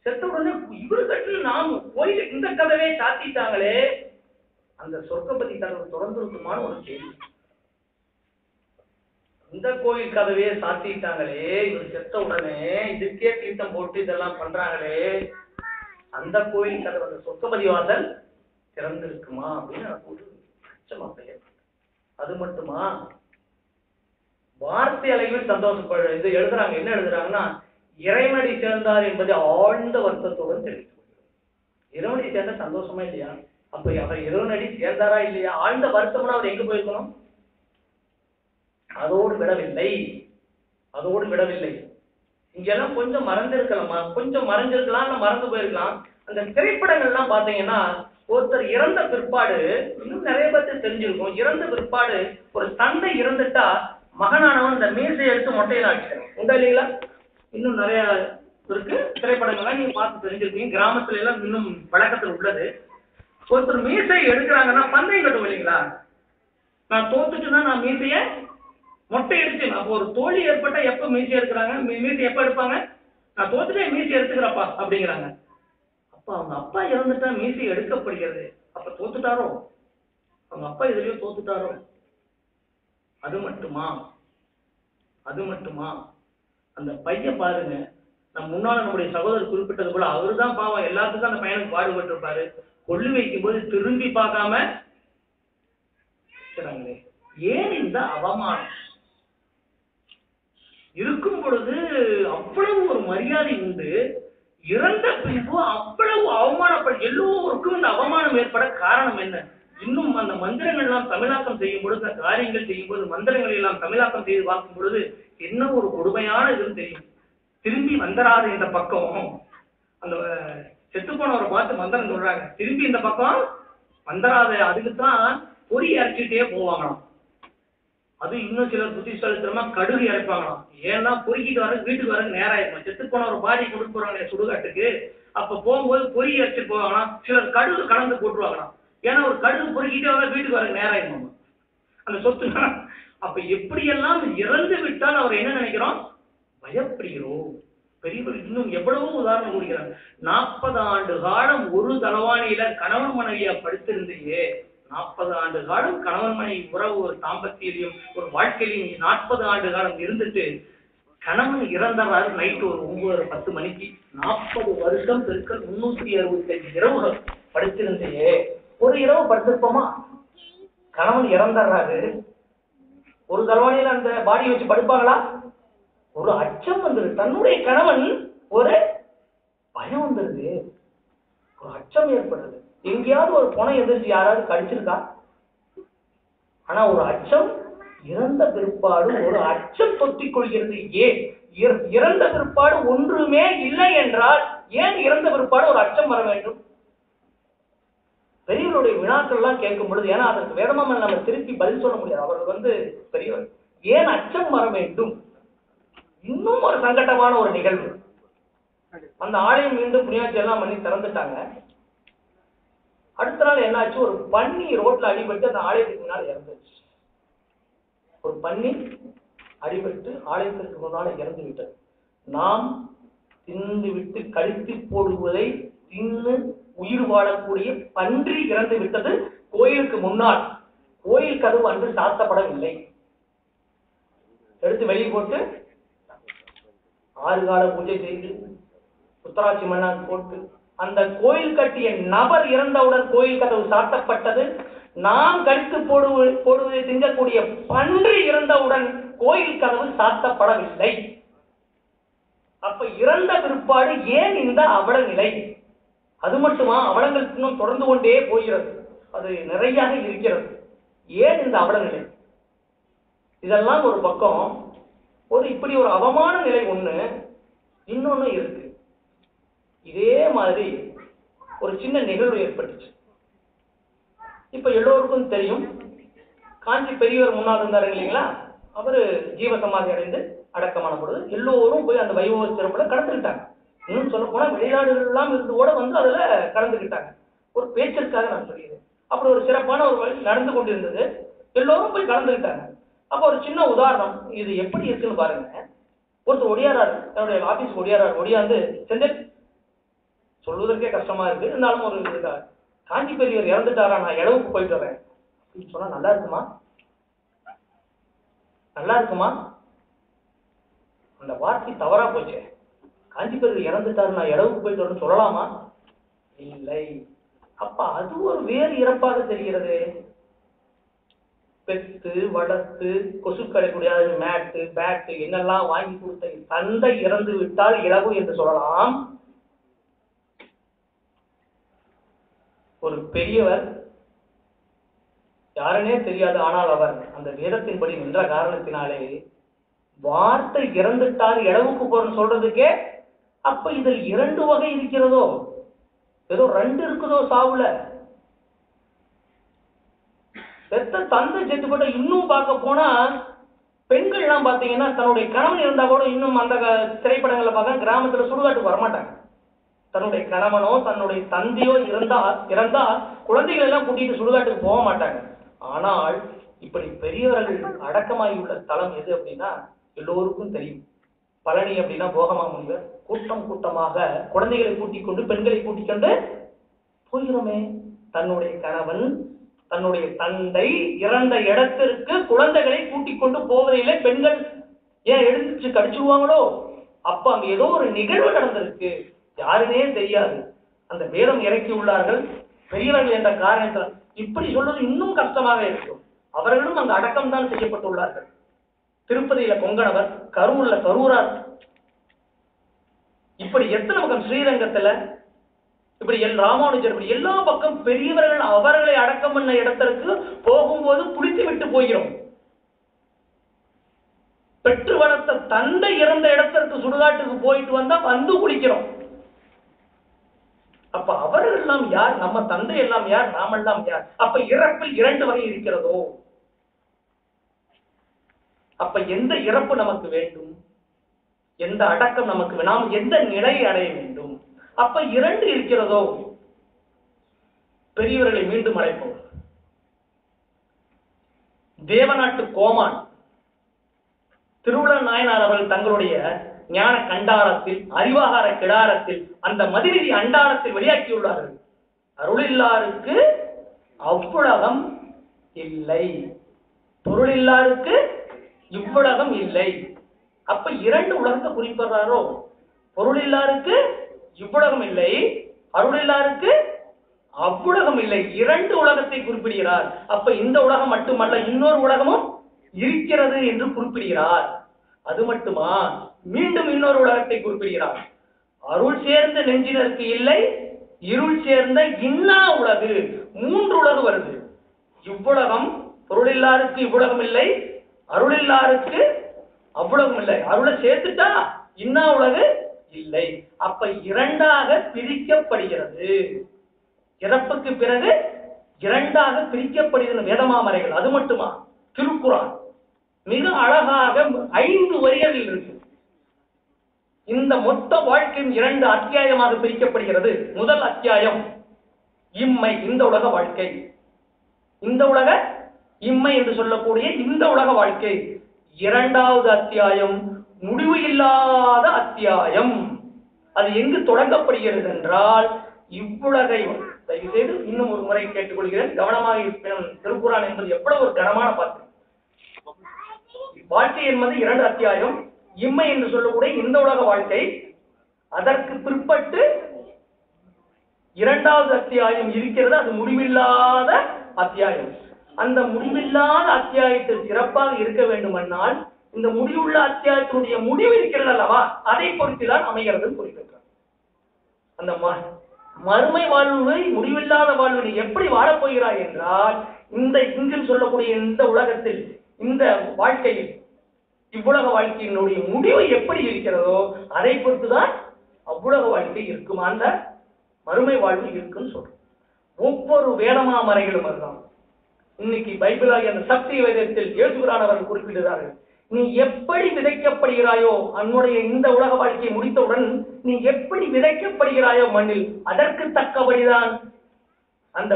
செத்த உடனே இவரு கட்டுல நாம் கோயில இந்த கதவே சாத்திட்டாங்களே, அந்த சொர்க்கப்பதி கதவை தொடர்ந்துருக்குமான்னு ஒரு கேள்வி. இந்த கோயில் கதவையே சாத்திட்டாங்களே, இவர் செத்த உடனே இதுக்கே தீர்த்தம் போட்டு இதெல்லாம் பண்றாங்களே, அந்த கோயில் கதவை, அந்த சொர்க்கப்பதி வாசல் திறந்திருக்குமா அப்படின்னு எனக்கு ஒரு அச்சமா பெயர். அது மட்டுமா, வார்த்தை அளவில் சந்தோஷப்பட இது எழுதுறாங்க. என்ன எழுதுறாங்கன்னா, இறைவனடி சேர்ந்தார் என்பதை ஆழ்ந்த வருத்தத்துடன் தெரிவித்துக் கொள்கிறார். இறைவனடி சேர்ந்த சந்தோஷமா இல்லையா? அப்ப அவர் இறைவனடி சேர்ந்தாரா இல்லையா? ஆழ்ந்த வருத்தம்னா அவர் எங்க போயிருக்கணும்? அதோடு விடவில்லை. இங்கெல்லாம் கொஞ்சம் மறந்திருக்கலாமா, கொஞ்சம் மறைஞ்சிருக்கலாம், மறந்து போயிருக்கலாம். அந்த திரைப்படங்கள்லாம் பாத்தீங்கன்னா, ஒருத்தர் இறந்த பிற்பாடு இன்னும் நிறைய பேருக்கு தெரிஞ்சிருக்கும், இறந்த பிற்பாடு ஒரு தந்தை இறந்துட்டா மகனானவன் இந்த மீசை எடுத்து மொட்டையில அடிச்சிருக்கணும். உண்டா இல்லைங்களா? இன்னும் நிறைய இருக்கு திரைப்படங்கள்லாம் நீங்க பார்த்து தெரிஞ்சிருக்கீங்க. கிராமத்துல எல்லாம் இன்னும் வழக்கத்தில் உள்ளது. ஒருத்தர் மீசை எடுக்கிறாங்கன்னா பந்தயம் கட்டும் இல்லைங்களா? நான் தோத்துட்டுனா நான் மீசைய மொட்டை அடிச்சு அப்போ ஒரு தோல்வி ஏற்பட்டா எப்ப மீசி எடுக்கிறாங்க? மீசி எப்ப எடுப்பாங்க? நான் தோத்துட்டே மீசி எடுத்துக்கிறப்பா அப்படிங்கிறாங்க. அப்ப அவங்க அப்பா இறந்துட்டா மீசி எடுக்கப்படுகிறது. அப்ப தோத்துட்டாரோ? அவங்க அப்பா இதுலயோ தோத்துட்டாரோ? அது மட்டுமா? அந்த பையன் பாருங்க, முன்னால நம்முடைய சகோதரர் குறிப்பிட்டது போல அவரு தான் பாவம், எல்லாத்துக்கும் அந்த பையனுக்கு பாடுபட்டு இருப்பாரு. கொள்ளு வைக்கும் போது திரும்பி பார்க்காம ஏன் இந்த அவமானம்? இருக்கும் பொழுது அவ்வளவு ஒரு மரியாதை உண்டு, இறந்த பின்பு அவ்வளவு அவமானப்பட எல்லோருக்கும் இந்த அவமானம் ஏற்பட காரணம் என்ன? இன்னும் அந்த மந்திரங்கள் எல்லாம் தமிழாக்கம் செய்யும் பொழுது, அந்த காரியங்கள் செய்யும் பொழுது, மந்திரங்களை எல்லாம் தமிழாக்கம் செய்து பார்க்கும் பொழுது என்ன ஒரு கொடுமையான இதுன்னு தெரியும். திரும்பி வந்துடாது இந்த பக்கம். அந்த செத்து போனவரை பார்த்து மந்திரம் சொல்றாங்க, திரும்பி இந்த பக்கம் வந்துடாது. அதுக்குத்தான் பொறி அரைச்சிட்டே போவாங்களாம். அது இன்னும் சிலர் புத்திசாலித்தனமா கடுகு இறைப்பாங்களாம். ஏன்னா பொறுக்கிட்டு வர வீட்டுக்கு வர நேரம் ஆயிருக்கும். செத்து போனவரை பாடி கொடுத்து போறாங்க சுடுகாட்டுக்கு. அப்ப போகும்போது பொறி அரைச்சிட்டு போவாங்களாம். சிலர் கடுகு கலந்து போட்டுருவாங்களாம். ஏன்னா ஒரு கடுகு பொறுக்கிட்டே வர வீட்டுக்கு வர நேரம் ஆயிருக்கும் அந்த சொத்து. அப்ப எப்படியெல்லாம் இறந்து விட்டால் அவர் என்ன நினைக்கிறோம்? பயப்படுகிறோம். பெரியவர் இன்னும் எவ்வளவோ உதாரணம் கொடுக்கிறார். 40 ஆண்டு காலம் ஒரு தலவாணியில கணவன் மனைவியா படுத்திருந்தையே, 40 ஆண்டு காலம் கணவன் மனைவி உறவு, ஒரு தாம்பத்தியிலையும் ஒரு வாழ்க்கையிலையும் 40 ஆண்டு காலம் இருந்துட்டு கணவன் இறந்தாரு நைட்டு ஒரு 9-10 மணிக்கு. 40 வருஷம் பெருக்கள் 365 இரவுகள் படுத்திருந்தையே, ஒரு இரவு படுத்திருப்போமா? கணவன் இறந்துறாரு, ஒரு தலவாணியில அந்த பாடி வச்சு படுப்பாங்களா? ஒரு அச்சம் வந்துருது. தன்னுடைய கணவன், ஒரு பயம் வந்துருது, ஒரு அச்சம் ஏற்படுது. எங்கேயாவது ஒரு புனை எதிர்த்து யாராவது கடிச்சிருக்கா? ஆனா ஒரு அச்சம், இறந்த பிற்பாடு ஒரு அச்சம் தொத்திக் கொள்கிறது. ஏன் இறந்த பிற்பாடு ஒன்றுமே இல்லை என்றால் ஏன் இறந்த பிற்பாடு ஒரு அச்சம் வர வேண்டும்? பெரியவருடைய வினாக்கள் எல்லாம் கேட்கும் பொழுது, ஏன்னா அதற்கு வேதமா நம்ம திருப்பி பதில் சொல்ல முடியாது. அவர்கள் பெரியவர், ஏன் அச்சம் வர வேண்டும்? இன்னும் ஒரு சங்கட்டமான ஒரு நிகழ்வு. அந்த ஆலயம் மீண்டும் புனியாட்சி எல்லாம் பண்ணி திறந்துட்டாங்க. அடுத்த நாள் என்னாச்சு? ஒரு பன்னி ரோட்ல அடிபட்டு அந்த ஆலயத்துக்கு முன்னால் இறந்துச்சு. ஒரு பன்னி அடிபட்டு ஆலயத்திற்கு முன்னால் இறந்து விட்டது. நாம் தின்னு விட்டு கழித்து போடுவதை தின்னு உயிர் வாழக்கூடிய பன்றி இறந்து விட்டது கோயிலுக்கு முன்னால். கோயில் கதவு அன்று சாத்தப்படவில்லை. எடுத்து வெளியே போட்டு 6 கால பூஜை செய்து உத்தராட்சி மண்ணால் போட்டு அந்த கோயில் கட்டிய நபர் இறந்தவுடன் கோயில் கதவு சாத்தப்பட்டது. நாம் கழித்து போடுவதை திங்கக்கூடிய பன்றி இறந்தவுடன் கோயில் கதவு சாத்தப்படவில்லை. அப்ப இறந்த பிற்பாடு ஏன் இந்த அவல நிலை? அது மட்டுமா? அவலங்கள் இன்னும் தொடர்ந்து கொண்டே போகிறது, அது நிறைய இருக்கிறது. ஏன் இந்த அவல நிலை? இதெல்லாம் ஒரு பக்கம். இப்படி ஒரு அவமான நிலை ஒண்ணு. இன்னொன்னு இருக்கு. இதே மாதிரி ஒரு சின்ன நிகழ்வு ஏற்பட்டுச்சு. இப்ப எல்லோருக்கும் தெரியும், காஞ்சி பெரியவர் முன்னால் இருந்தாரு இல்லைங்களா? அவரு ஜீவசமாதி அடைந்து அடக்கமான பொழுது எல்லோரும் போய் அந்த வைபவ சிறப்புல கலந்துக்கிட்டாங்க. இன்னும் சொல்ல போனா வெளிநாடுகள் எல்லாம் இருந்து கூட அதுல கலந்துக்கிட்டாங்க. ஒரு பேச்சிற்காக நான் சொல்லிடுறேன். அப்படி ஒரு சிறப்பான ஒரு வழி நடந்து கொண்டிருந்தது. எல்லோரும் போய் கலந்துக்கிட்டாங்க. அப்ப ஒரு சின்ன உதாரணம் இது எப்படி இருக்குன்னு பாருங்க. ஒருத்தர் ஒடியாராரு, என்னுடைய ஆபீஸ் ஒடியாராரு. ஒடியாந்து, செந்தில், சொல்வதற்கே கஷ்டமா இருக்கு, இருந்தாலும் ஒரு காஞ்சி பெரியவர் இறந்துட்டாரா, நான் இடவுக்கு போயிட்டு வரேன் அப்படின்னு சொன்னா நல்லா இருக்குமா? நல்லா இருக்குமா? அந்த வார்த்தை தவறா போச்சு. காஞ்சி பெரியவர் இறந்துட்டாரு, நான் இடவுக்கு போயிட்டு வரேன்னு சொல்லலாமா? இல்லை. அப்ப அது ஒரு வேறு இறப்பாக தெரிகிறது. பெத்து வளர்த்து கொசுக்களை கூடிய மேட்டு பேட்டு என்னெல்லாம் வாங்கி கொடுத்த தந்தை இறந்து விட்டால் இலகு என்று சொல்லலாம். ஒரு பெரியவர், யாருனே தெரியாது, ஆனால் அவர் அந்த வேதத்தின்படி நின்ற காரணத்தினாலே வார்த்தை இறந்துட்டால் இடவுக்கு போறன்னு சொல்றதுக்கே. அப்ப இதில் 2 வகை இருக்கிறதோ, ஏதோ 2 இருக்குதோ சாவுல. பெத்த தந்தை செத்து போட்ட. இன்னும் பார்க்க போனா பெண்கள் எல்லாம் பாத்தீங்கன்னா தன்னுடைய கணவன் இருந்தா கூட இன்னும் அந்த திரைப்படங்களை பார்க்க கிராமத்துல சுடுகாட்டுக்கு வரமாட்டாங்க. தன்னுடைய கணவனோ தன்னுடைய தந்தையோ இறந்தா குழந்தைகள் எல்லாம் கூட்டிட்டு சுடுகாட்டுக்கு போக மாட்டாங்க. ஆனால் இப்படி பெரியவர்கள் அடக்கமாகி உள்ள தலம் எது அப்படின்னா எல்லோருக்கும் தெரியும். பழனி அப்படின்னா போகமா முனிவர் கூட்டம் கூட்டமாக குழந்தைகளை கூட்டிக் கொண்டு பெண்களை கூட்டிக் கொண்டு போகிறோமே. தன்னுடைய கணவன் தன்னுடைய தந்தை இறந்த இடத்திற்கு குழந்தைகளை கூட்டிக் கொண்டு போவதில்லை. பெண்கள் ஏன் எடுத்து கடிச்சுடுவாங்களோ? அப்ப அங்க ஏதோ ஒரு நிகழ்வு நடந்திருக்கு, யாருமே தெரியாது. அந்த வேதம் இறக்கி உள்ளார்கள் பெரியவர்கள் என்ற காரணத்தில். இப்படி சொல்வது இன்னும் கஷ்டமாக இருக்கும். அவர்களும் அங்கு அடக்கம் தான் செய்யப்பட்டுள்ளார்கள். திருப்பதியில கொங்கணவர், கரூர்ல கரூரார், இப்படி எத்தனை பக்கம் ஸ்ரீரங்கத்துல, இப்படி ராமானுஜர், இப்படி எல்லா பக்கம் பெரியவர்கள் அவர்களை அடக்கம் பண்ண இடத்திற்கு போகும்போது குளித்து விட்டு போகிறோம். பெற்று வளர்த்த தந்தை இறந்த இடத்திற்கு சுடுகாட்டுக்கு போயிட்டு வந்தா வந்து குளிக்கிறோம். அப்ப அவர்கள் எல்லாம் யார்? நம்ம தந்தை எல்லாம் யார்? நாமெல்லாம் யார்? அப்ப இறப்பில் 2 வகை இருக்கிறதோ? அப்ப எந்த இறப்பு நமக்கு வேண்டும்? எந்த அடக்கம் நமக்கு? நாம் எந்த நிலையை அடைய வேண்டும்? அப்ப 2 இருக்கிறதோ? பெரியவர்களை மீண்டும் அழைப்போம். தேவநாட்டு கோமான் திருவுள நாயனார் அவர்கள் தங்களுடைய ஞான கண்டாரத்தில், அறிவாகார கிடாரத்தில், அந்த மதிநீதி அண்டாரத்தில் வெளியாக்கியுள்ளார்கள். அருளில்லாருக்கு அவ்வுலகம் இல்லை, பொருளில்லாருக்கு இவ்வுலகம் இல்லை. அப்ப 2 உலகத்தை குறிப்பிடுறாரோ? பொருளில்லாருக்கு இவ்வுலகம் இல்லை, அருளில்லாருக்கு அவ்வுலகம் இல்லை. 2 உலகத்தை குறிப்பிடுகிறார். அப்ப இந்த உலகம் மட்டுமல்ல, இன்னொரு உலகமும் இருக்கிறது என்று குறிப்பிடுகிறார். அது மட்டுமா, மீண்டும் இன்னொரு உலகத்தை குறிப்பிடுகிறார். அருள் சேர்ந்த நெஞ்சினருக்கு இல்லை, இருள் சேர்ந்த இன்னா உலகு. 3 உலகு வருது. இவ்வுலகம், பொருளில்லாருக்கு இவ்வுலகம் இல்லை, அருளில்லாருக்கு அவ்வுலகம் இல்லை. அருளை சேர்த்துட்டா இன்னா உலகு இல்லை. அப்ப 2ஆக பிரிக்கப்படுகிறது. இறப்புக்கு பிறகு 2ஆக பிரிக்கப்படுகிறது வேதமாமறைகள். அது மட்டுமா, திருக்குறான் மிக அழகாக 5 வரிகளில் இருக்கு. இந்த மொத்த வாழ்க்கையின் 2 அத்தியாயமாக பிரிக்கப்படுகிறது. முதல் அத்தியாயம் இம்மை, இந்த உலக வாழ்க்கை. இந்த உலக இம்மை என்று சொல்லக்கூடிய இந்த உலக வாழ்க்கை. 2வது அத்தியாயம் முடிவு இல்லாத அத்தியாயம். அது எங்கு தொடங்கப்படுகிறது என்றால் இவ்வுலகை, தயவுசெய்து இன்னும் ஒரு முறை கேட்டுக்கொள்கிறேன், கவனமாக இருப்பேன். திருக்குறான் என்பது எவ்வளவு ஒரு கனமான பாட்டு. வாழ்க்கை என்பது 2 அத்தியாயம். இம்மை என்று சொல்லக்கூடிய இந்த உலக வாழ்க்கை. அதற்கு பிற்பட்டு 2வது அத்தியாயம் இருக்கிறது, அது முடிவில்லாத அத்தியாயம். அந்த முடிவில்லாத அத்தியாயத்தில் சிறப்பாக இருக்க வேண்டுமென்றால் இந்த முடிவுள்ள அத்தியாயத்தினுடைய முடிவு இருக்கிறது அல்லவா, அதை பொறுத்துதான் அமைகிறது குறிப்பிட்டார். அந்த மறுமை வாழ்வை, முடிவில்லாத வாழ்வை எப்படி வாழப்போகிறாய் என்றால், இந்த இங்கில் சொல்லக்கூடிய இந்த உலகத்தில், இந்த வாழ்க்கையில், இவ்வுலக வாழ்க்கையினுடைய முடிவு எப்படி இருக்கிறதோ அதை பொறுத்துதான் அவ்வுலக வாழ்க்கை இருக்கும், அந்த மறுமை வாழ்வு இருக்குன்னு சொல்றோம். ஒவ்வொரு வேதமாமறைகளும் அதுதான். இன்னைக்கு பைபிளாகிய அந்த சக்தி வேதத்தில் இயேசுபிரான் அவர்கள் குறிப்பிடுகிறார்கள், நீ எப்படி விதைக்கப்படுகிறாயோ, அவனுடைய இந்த உலக வாழ்க்கையை முடித்தவுடன் நீ எப்படி விதைக்கப்படுகிறாயோ மண்ணில், அதற்கு தக்கபடிதான் அந்த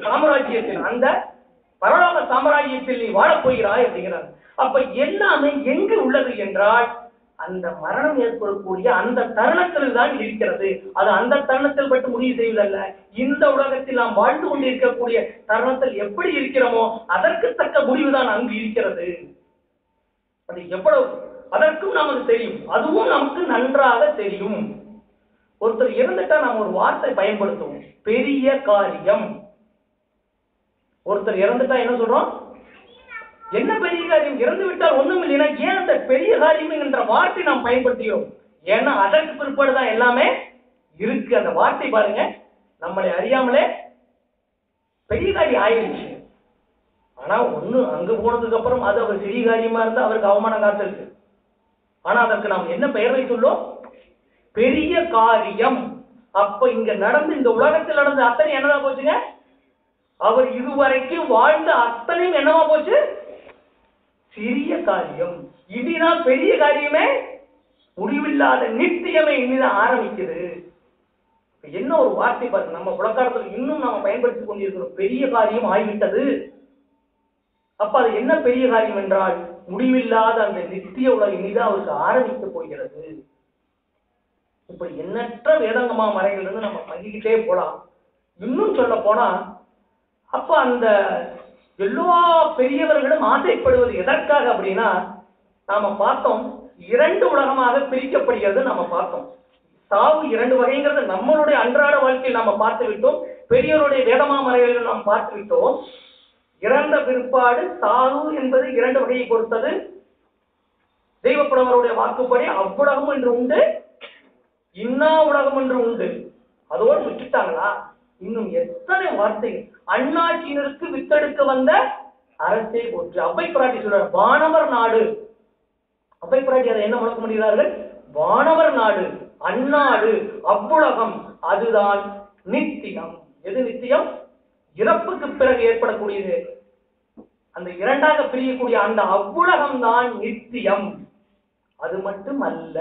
சாம்ராஜ்யத்தில், அந்த பரலோக சாம்ராஜ்யத்தில் நீ வாழப்போகிறாய் அப்படிங்கிறார். அப்ப எல்லாமே எங்கு உள்ளது என்றால் அந்த மரணம் ஏற்படக்கூடிய அந்த தருணத்தில் தான் இருக்கிறது. அது அந்த தருணத்தில் மட்டும் முடிவு செய்வதல்ல, இந்த உலகத்தில் நாம் வாழ்ந்து கொண்டிருக்கக்கூடிய தருணத்தில் எப்படி இருக்கிறோமோ அதற்கு தக்க முடிவுதான் அங்கு இருக்கிறது. அது எவ்வளவு, அதற்கும் நமக்கு தெரியும், அதுவும் நமக்கு நன்றாக தெரியும். ஒருத்தர் இறந்துட்டா நாம் ஒரு வார்த்தை பயன்படுத்துவோம், பெரிய காரியம். ஒருத்தர் இறந்துட்டா என்ன சொல்றோம்? என்ன பெரிய காரியம்? இறந்து விட்டால் ஒண்ணும் இல்லைன்னா ஏன் அந்த பெரிய காரியம் என்ற வார்த்தை நாம் பயன்படுத்துகிறோம்? ஏன்னா அதற்கு பிற்பாடுதான் எல்லாமே இருக்கு. அந்த வார்த்தை பாருங்க, நம்மளை அறியாமலே பெரிய காரியம் ஆயிடுச்சு. ஆனா ஒண்ணு, அங்கு போனதுக்கு அப்புறம் அது அவர் சிறிய காரியமா இருந்தா அவருக்கு அவமானம் காத்திருக்கு. ஆனா அதற்கு நாம் என்ன பெயர் வைத்துள்ளோம்? பெரிய காரியம். அப்ப இங்க நடந்து, இந்த உலகத்தில் நடந்த அத்தனை என்னவா போச்சுங்க? அவர் இதுவரைக்கும் வாழ்ந்த அத்தனையும் என்னவா போச்சு? சிறிய காரியம். இனிதான் பெரிய காரியமே, முடிவில்லாத நித்தியமே இனிதான் ஆரம்பிக்குது. என்ன ஒரு வார்த்தை பாருங்க, நம்ம புலக்காலத்தில் இன்னும் நாம பயன்படுத்திக் கொண்டிருக்கிறோம். பெரிய காரியம் ஆகிவிட்டது. அப்ப அது என்ன பெரிய காரியம் என்றால், முடிவில்லாத அந்த நித்திய உலக இனிதான் அவருக்கு ஆரம்பிக்க போகிறது. இப்படி எண்ணற்ற வேதாங்கமா மறைகள் இருந்து நம்ம பங்கிக்கிட்டே போலாம். இன்னும் சொல்ல போனா, அப்ப அந்த எல்லா பெரியவர்களும் ஆசைப்படுவது எதற்காக அப்படின்னா, நாம பார்த்தோம் 2 உலகமாக பிரிக்கப்படுகிறது. நம்ம பார்த்தோம் சாவு 2 வகைங்கிறது நம்மளுடைய அன்றாட வாழ்க்கையில் நாம பார்த்து விட்டோம். பெரியவருடைய வேதமா மறைகளில் நாம் பார்த்து விட்டோம். இறந்த பிற்பாடு சாவு என்பது 2 வகையை பொறுத்தது. தெய்வப்புலவருடைய வாக்குப்படி அவ்வுலகம் என்று உண்டு, இன்னா உலகம் என்று உண்டு. அதோடு விட்டுட்டாங்களா? இன்னும் எத்தனை வார்த்தைகள். அண்ணாச்சினருக்கு வித்தெடுக்க வந்த அரசே போற்று. அவ்வை பிராட்டி சொல்ற வானவர் நாடு. அவ்வை பிராட்டி அதை என்ன முழக்க முடிகிறார்கள்? வானவர் நாடு, அந்நாடு, அவ்வுலகம், அதுதான் நித்தியம். எது நித்தியம்? இறப்புக்கு பிறகு ஏற்படக்கூடியது. அந்த 2ஆக பிரியக்கூடிய அந்த அவ்வுலகம் தான் நித்தியம். அது மட்டும் அல்ல,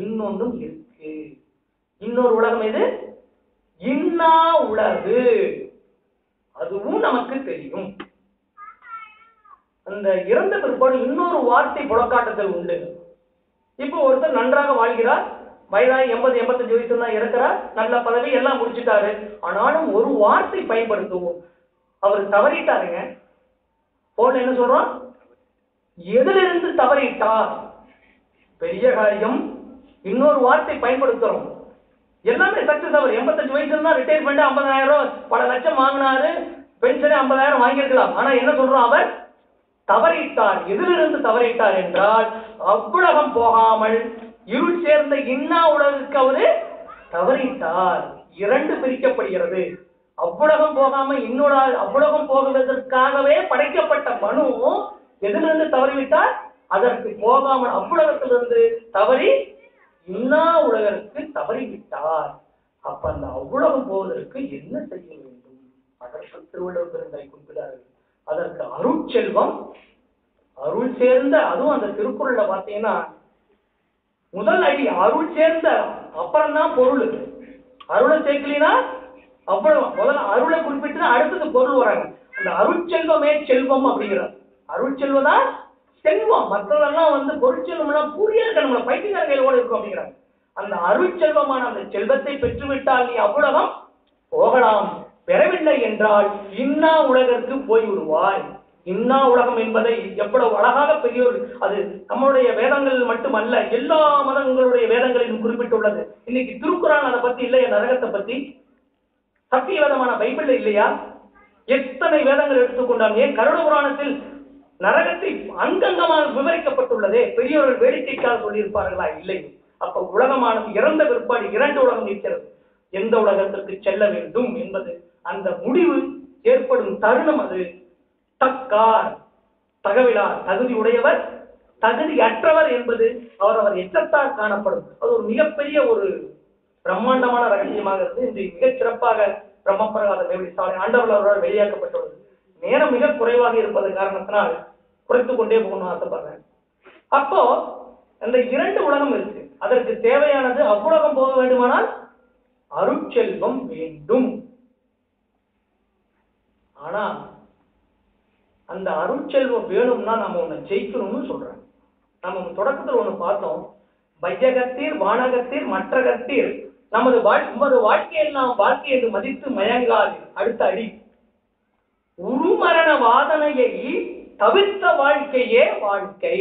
இன்னொன்றும் இருக்கு. இன்னொரு உலகம் எது? இன்னா உலகு. அதுவும் நமக்கு தெரியும். அந்த இறந்த பிற்பாடு இன்னொரு வார்த்தை புலக்காட்டத்தில் உண்டு. இப்போ ஒருத்தர் நன்றாக வாழ்கிறார், வயதாகி 80-85 வயசு தான் இருக்கிறார், நல்ல பதவி எல்லாம் முடிச்சுட்டாரு. ஆனாலும் ஒரு வார்த்தை பயன்படுத்துவோம். அவர் தவறிட்டாருங்க. போன என்ன சொல்றோம்? எதிலிருந்து தவறிட்டார்? பெரிய காரியம். இன்னொரு வார்த்தை பயன்படுத்துறோம். எல்லாமே சக்சஸ். அவர் 85 வயசுல தான் ரிட்டையர் பண்ணி 50,000 பல லட்சம் வாங்கினாரு, பென்ஷனே 50,000 வாங்கியிருக்கலாம். ஆனா என்ன சொல்றோம்? அவர் தவறிட்டார். எதிலிருந்து தவறிட்டார் என்றால், அவ்வுலகம் போகாமல் இருள் சேர்ந்த இன்னா உலகுக்கு அவரு தவறிட்டார். 2 பிரிக்கப்படுகிறது. அவ்வுலகம் போகாம இன்னொரு அவ்வுலகம் போகுவதற்காகவே படைக்கப்பட்ட மனு எதிலிருந்து தவறிவிட்டார்? அதற்கு போகாமல் அவ்வுலகத்திலிருந்து தவறி இன்னா உலகிற்கு தவறிவிட்டார். அப்ப அந்த அவ்வுலகம் போவதற்கு என்ன செய்ய வேண்டும்? அதற்கு திருவள்ளுவர் பெருந்தை குறிப்பிட்டார்கள். அதற்கு அருட்செல்வம், அருள் சேர்ந்த, அதுவும் அந்த திருக்குறள்ல பார்த்தீங்கன்னா முதல் அடி அருள் சேர்ந்த, அப்புறம் தான் பொருள். அருளை சேர்க்கலினா அவ்வளவு முதல்ல அருளை குறிப்பிட்டு அடுத்தது பொருள் வராங்க. அந்த அருட்செல்வமே செல்வம் அப்படிங்கிறார். அருட்செல்வதான் செல்வம். மற்றதெல்லாம் பொருட்செல்வம் புரியாது, நம்மள பைத்தியக்கார கையில இருக்கும் அப்படிங்கிறாங்க. அந்த அருட்செல்வமான அந்த செல்வத்தை பெற்றுவிட்டால் நீ அவ்வுலகம் போகலாம். பெறவில்லை என்றால் இன்னா உலகிற்கு போய் விடுவாய். இன்னா உலகம் என்பதை எவ்வளவு அழகாக பெரியோர், அது நம்மளுடைய வேதங்கள் மட்டுமல்ல, எல்லா மதங்களுடைய வேதங்களிலும் குறிப்பிட்டுள்ளது. இன்னைக்கு திருக்குறான் அதை பத்தி இல்லையா? நரகத்தை பத்தி சத்தியவேதமான பைபிள் இல்லையா? எத்தனை வேதங்கள் எடுத்துக்கொண்டாங்க. ஏன் கருட புராணத்தில் நரகத்தை அங்கங்கமாக விவரிக்கப்பட்டுள்ளதே. பெரியவர்கள் வேடிக்கைக்காக சொல்லியிருப்பார்களா? இல்லை. அப்ப உலகமானது இறந்த பிற்பாடு 2 உலகம் இருக்கிறது. எந்த உலகத்திற்கு செல்ல வேண்டும் என்பது அந்த முடிவு ஏற்படும் தருணம். அது தக்கார் தகவிலார், தகுதி உடையவர் தகுதி அற்றவர் என்பது அவர் எச்சத்தால் காணப்படும். அது ஒரு மிகப்பெரிய ஒரு பிரம்மாண்டமான ரகசியமாக இருந்து இன்று மிகச் சிறப்பாக பிரம்மபிரகாத சாலை ஆண்டவர்கள் அவரால் வெளியாக்கப்பட்டுள்ளது. நேரம் மிக குறைவாக இருப்பது காரணத்தினால் குறைத்துக் கொண்டே போகணும்னு ஆசைப்படுறேன். அப்போ அந்த 2 உலகம் இருக்கு. அதற்கு தேவையானது அவ்வுலகம் போக வேண்டுமானால் அருட்செல்வம் வேண்டும். ஆனா அந்த அருட்செல்வம் வேணும்னா நம்ம ஒண்ணு ஜெயிக்கணும்னு சொல்றேன். நம்ம தொடக்கத்தில் ஒண்ணு பார்த்தோம். வையகத்தீர் வானகத்தீர் மற்றகத்தீர் நமது வாழ்க்கையில் நாம் வாழ்க்கை என்று மதித்து மயங்காது. அடுத்த அடி உருமரண வாதனையை தவிர்த்த வாழ்க்கையே வாழ்க்கை.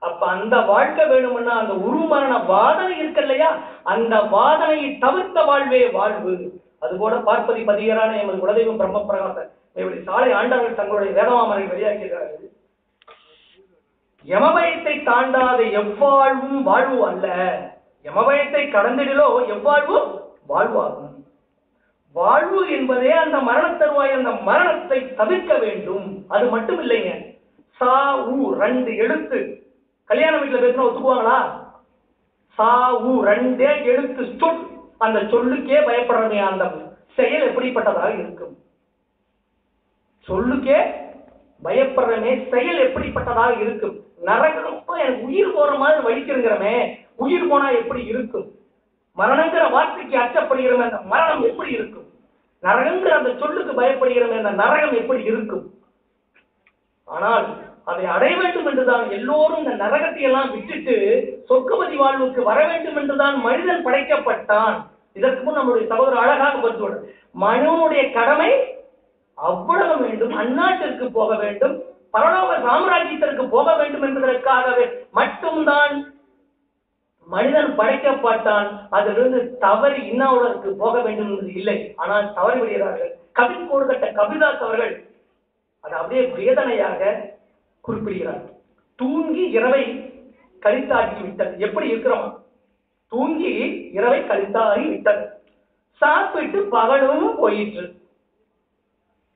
அப்ப அந்த வாழ்க்கை வேணும்னா அந்த உருமரண வாதனை இருக்கு இல்லையா, அந்த வாதனையை தவிர்த்த வாழ்வே வாழ்வு. அதுபோல பார்ப்பதி பதியரான எமது குலதெய்வம் பிரம்மபிரகாச சாலை ஆண்டவர்கள் தங்களுடைய வேதமாமனை வெளியாக்கிறார்கள். யமபயத்தை தாண்டாத எவ்வாழ்வும் வாழ்வு அல்ல, யமபயத்தை கடந்திடலோ எவ்வாழ்வும் வாழ்வாகும். வாழ்வு என்பதே அந்த மரண தருவாய், அந்த மரணத்தை தவிர்க்க வேண்டும். அது மட்டும் இல்லைங்க. சா உ 2 எழுத்து. கல்யாண வீட்டுல பேசினா ஒத்துக்குவாங்களா? சா உ 2 எழுத்து சொல். அந்த சொல்லுக்கே பயப்படுறமே அந்த செயல் எப்படிப்பட்டதாக இருக்கும்? சொல்லுக்கே பயப்படுறமே செயல் எப்படிப்பட்டதாக இருக்கும்? நரகம் எனக்கு உயிர் போற மாதிரி வலிக்கிறங்கிறமே, உயிர் போனா எப்படி இருக்கும்? மரணங்கிற வார்த்தைக்கு அச்சப்படுகிறமே, அந்த மரணம் எப்படி இருக்கும்? நரகங்கிற அந்த சொல்லுக்கு பயப்படுகிறமே, அந்த நரகம் எப்படி இருக்கும்? ஆனால் அதை அடைய வேண்டும் என்றுதான் எல்லோரும் இந்த நரகத்தை எல்லாம் விட்டுட்டு சொர்க்கபதி வாழ்வுக்கு வர வேண்டும் என்றுதான் மனிதன் படைக்கப்பட்டான். இதற்கு முன் நம்முடைய சகோதரர் அழகாக பரிசுவார். மனிதனுடைய கடமை அவ்வளவு வேண்டும், அந்நாட்டிற்கு போக வேண்டும், பரலோக சாம்ராஜ்யத்திற்கு போக வேண்டும் என்பதற்காகவே மட்டும்தான் மனிதன் படைக்கப்பட்டான். அதிலிருந்து தவறி இன்னொருவருக்கு போக வேண்டும் என்பது இல்லை. ஆனால் தவறி விடுகிறார்கள். கவிக்கோடு கட்ட கபிதாஸ் அவர்கள் அது அப்படியே வேதனையாக குறிப்பிடுகிறார். தூங்கி இரவை கழித்தாகி விட்டது. எப்படி இருக்கிறோம்? தூங்கி இரவை கழித்தாகி விட்டது. சாப்பிட்டு பகலும் போயிற்று.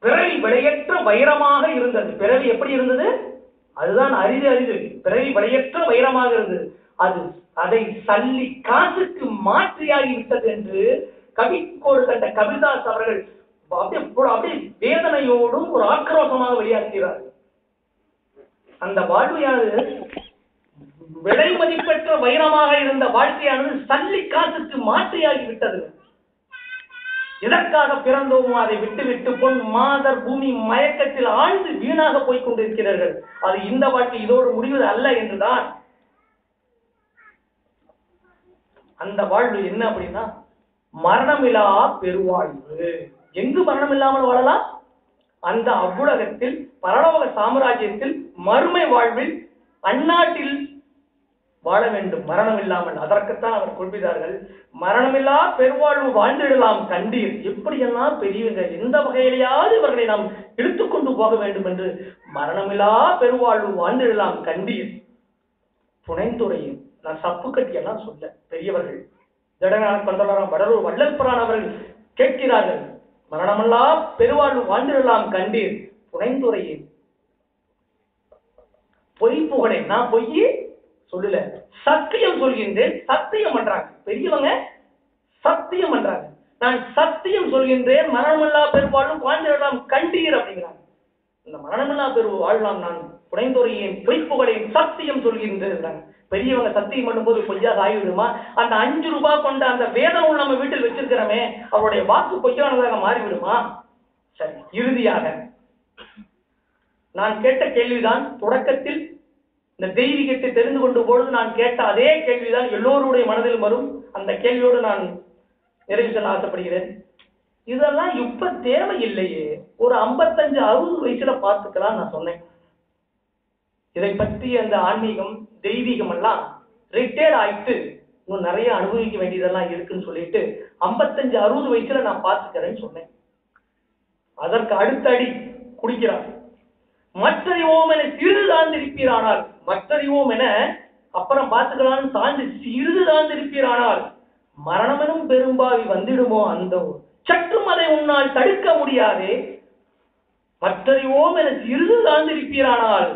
பிறவி விலையற்ற வைரமாக இருந்தது. பிறவி எப்படி இருந்தது? அதுதான் அரிது. பிறவி விலையற்ற வைரமாக இருந்தது. அதை சல்லி காசுக்கு மாற்றியாகி விட்டது என்று கவிக்கோடு கண்ட கபிதாஸ் அவர்கள் அப்படியே வேதனையோடும் ஒரு ஆக்ரோஷமாக வெளியாகிறார்கள். அந்த வாழ்வையானது விலை மதிப்பெற்ற வைரமாக இருந்த வாழ்க்கையானது சல்லி காசுக்கு மாற்றியாகி விட்டது. எதற்காக பிறந்தோமோ அதை விட்டுவிட்டு பொன் மாதர் பூமி மயக்கத்தில் ஆழ்ந்து வீணாக போய் கொண்டிருக்கிறார்கள். அது இந்த வாழ்க்கை இதோடு முடிவது அல்ல என்றுதான். அந்த வாழ்வு என்ன அப்படின்னா மரணமில்லா பெருவாழ்வு. எங்கு மரணம் இல்லாமல் வாழலாம்? அந்த அவ்வுலகத்தில், பரலோக சாம்ராஜ்யத்தில், மறுமை வாழ்வில், அந்நாட்டில் வாழ வேண்டும் மரணம் இல்லாமல். அதற்குத்தான் அவர் குறிப்பிட்டார்கள், மரணமில்லா பெருவாழ்வு வாழ்ந்திடலாம் கண்டீர். எப்படியெல்லாம் பெரியவங்க எந்த வகையிலேயாவது இவர்களை நாம் இழுத்துக்கொண்டு போக வேண்டும் என்று மரணமில்லா பெருவாழ்வு வாழ்ந்திடலாம் கண்டீர். புனைந்துரையும் நான் சப்பு கட்டியெல்லாம் சொல்ல பெரியவர்கள் ஜடநாத கொண்டவராம் வடலூர் வள்ளல்புரான் அவர்கள் கேட்கிறார்கள், மரணமல்லா பெருவாழ்வு வாழ்ந்திடலாம் கண்டீர் புனைந்துரையும். பொய் புகழேன், நான் பொய் சொல்லல, சத்தியம் சொல்கின்றேன். சத்தியம் பண்றாங்க பெரியவங்க, சத்தியம் பண்றாங்க. நான் சத்தியம் சொல்கின்றேன், மரணமில்லா பெருவாழ்வு வாழ்ந்திடலாம் கண்டீர் அப்படிங்கிறாங்க. இந்த மரணமில்லா பெரு வாழலாம் நான் புனைந்துரையேன், பொய்ப்புகளையும் சத்தியம் சொல்கின்றேன். பெரியவங்க சத்தியம் பண்ணும்போது பொய்யாக ஆகிவிடுமா? அந்த 5 ரூபாய் கொண்ட அந்த வேதனை நம்ம வீட்டில் வச்சிருக்கிறோமே, அவருடைய வாக்கு பொய்யானதாக மாறிவிடுமா? சரி, இறுதியாக நான் கேட்ட கேள்விதான் தொடக்கத்தில் இந்த தெய்வீகத்தை தெரிந்து கொண்டு பொழுது நான் கேட்ட அதே கேள்விதான் எல்லோருடைய மனதிலும் வரும். அந்த கேள்வியோடு நான் நிறைவு செல்ல ஆசைப்படுகிறேன். இதெல்லாம் இப்ப தேவையில்லையே, ஒரு 55-60 வயசுல பார்த்துக்கலாம் நான் சொன்னேன். இதை பற்றி அந்த ஆன்மீகம் தெய்வீகம் எல்லாம் ரிட்டையர்ட் ஆயிட்டு இன்னும் நிறைய அனுபவிக்க வேண்டியதெல்லாம் இருக்குன்னு சொல்லிட்டு 55-60 வயசுல நான் பார்த்துக்கிறேன்னு சொன்னேன். அதற்கு அடுத்த அடி குடிக்கிறார். மற்றறிவோம் என சிறிது தாழ்ந்திருப்பீரானால், மற்றறிவோம் என அப்புறம் பார்த்துக்கலான்னு தாழ்ந்து சிறிது தாழ்ந்திருப்பீரானால் மரணமெனும் பெரும்பாவி வந்துடுமோ அந்த சற்றும் அதை உன்னால் தடுக்க முடியாதே. மற்றறிவோம் என சிறிது தாழ்ந்திருப்பீரானால்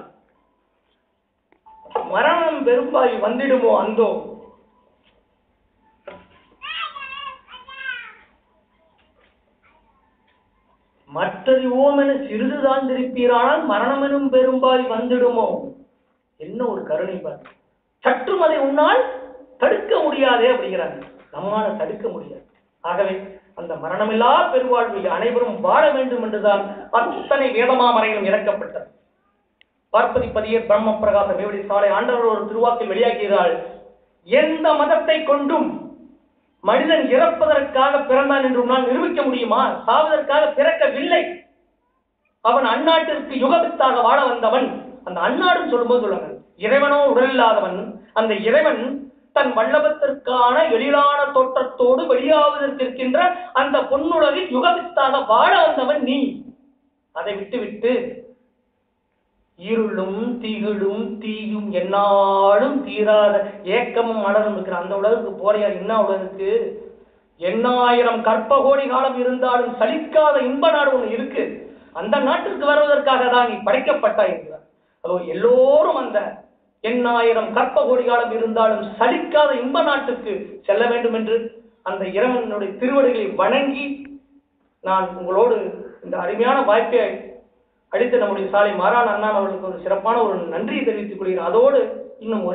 மரணம் பெரும்பாவி வந்துடுமோ அந்தோ. மற்றறிவோம் என சிறிது தாழ்ந்திருப்பீரானால் மரணமெனும் பெரும்பாவி வந்துடுமோ. என்ன ஒரு கருணை பாரு. சற்றும் அதை உன்னால் தடுக்க முடியாதே அப்படிங்கிறாங்க. நம்மால தடுக்க முடியாது. ஆகவே அந்த மரணமில்லா பெருவாழ்வில் அனைவரும் வாழ வேண்டும் என்றுதான் அத்தனை வேதமாமறையிலும் இறக்கப்பட்டது. பார்ப்பதி பதியர் பிரம்ம பிரகாச மேவடி சாலை ஆண்டவர் ஒரு திருவாக்கில் வெளியாகிறாள், எந்த மதத்தை கொண்டும் மனிதன் இறப்பதற்காக பிறந்தான் என்று நான் நிரூபிக்க முடியுமா? சாவதற்காக பிறக்கவில்லை. அவன் அந்நாட்டிற்கு யுகபித்தாக வாழ வந்தவன். அந்த அந்நாடுன்னு சொல்லும்போது சொல்லுவாங்க, இறைவனோ உடலில்லாதவன். அந்த இறைவன் தன் வல்லபத்திற்கான எழிலான தோற்றத்தோடு வெளியாவதற்கு இருக்கின்ற அந்த பொன்னுலகில் யுகபித்தாக வாழ வந்தவன் நீ. அதை விட்டுவிட்டு இருளும் திகிழும் தீயும் என்னாலும் தீராத ஏக்கமும் மலரும் இருக்கிற அந்த உலகுக்கு போறியா? என்ன உலகுக்கு? 8000 கற்ப கோடி காலம் இருந்தாலும் சலிக்காத இன்ப நாடு ஒண்ணு இருக்கு. அந்த நாட்டிற்கு வருவதற்காக தான் நீ படைக்கப்பட்டாய் என்கிறார். அதோ எல்லோரும் அந்த 8000 கற்ப கோடி காலம் இருந்தாலும் சலிக்காத இன்ப நாட்டுக்கு செல்ல வேண்டும் என்று அந்த இறைவனுடைய திருவடிகளை வணங்கி நான் உங்களோடு இந்த அருமையான வாய்ப்பை அளித்த நம்முடைய சாலை மாறான் அண்ணான் அவர்களுக்கு ஒரு சிறப்பான ஒரு நன்றியை தெரிவித்துக் கொள்கிறேன். அதோடு இன்னும்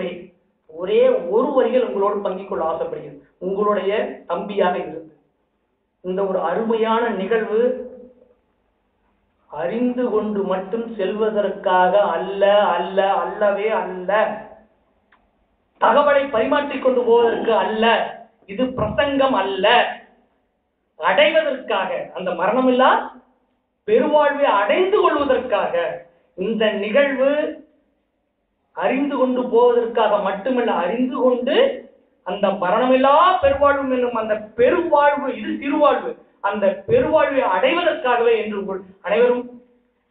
ஒரே ஒரு வரிகள் உங்களோடு பங்கிக் கொள்ள ஆசைப்படுகிறேன். உங்களுடைய தம்பியாக இருந்து இந்த ஒரு அருமையான நிகழ்வு அறிந்து கொண்டு மட்டும் செல்வதற்காக அல்ல, அல்ல, அல்லவே அல்ல. தகவலை பரிமாற்றிக் கொண்டு போவதற்கு அல்ல. இது பிரசங்கம் அல்ல. அடைவதற்காக, அந்த மரணமில்லா பெருவாழ்வை அடைந்து கொள்வதற்காக. இந்த நிகழ்வு அறிந்து கொண்டு போவதற்காக மட்டுமல்ல, அறிந்து கொண்டு அந்த மரணமில்லா பெருவாழ்வு என்னும் அந்த பெருவாழ்வு, இது திருவாழ்வு, அந்த பெருவாழ்வை அடைவதற்காகவே என்று அனைவரும்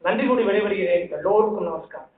நன்றி கூறி விடைபெறுகிறேன். எல்லோருக்கும் நமஸ்காரம்.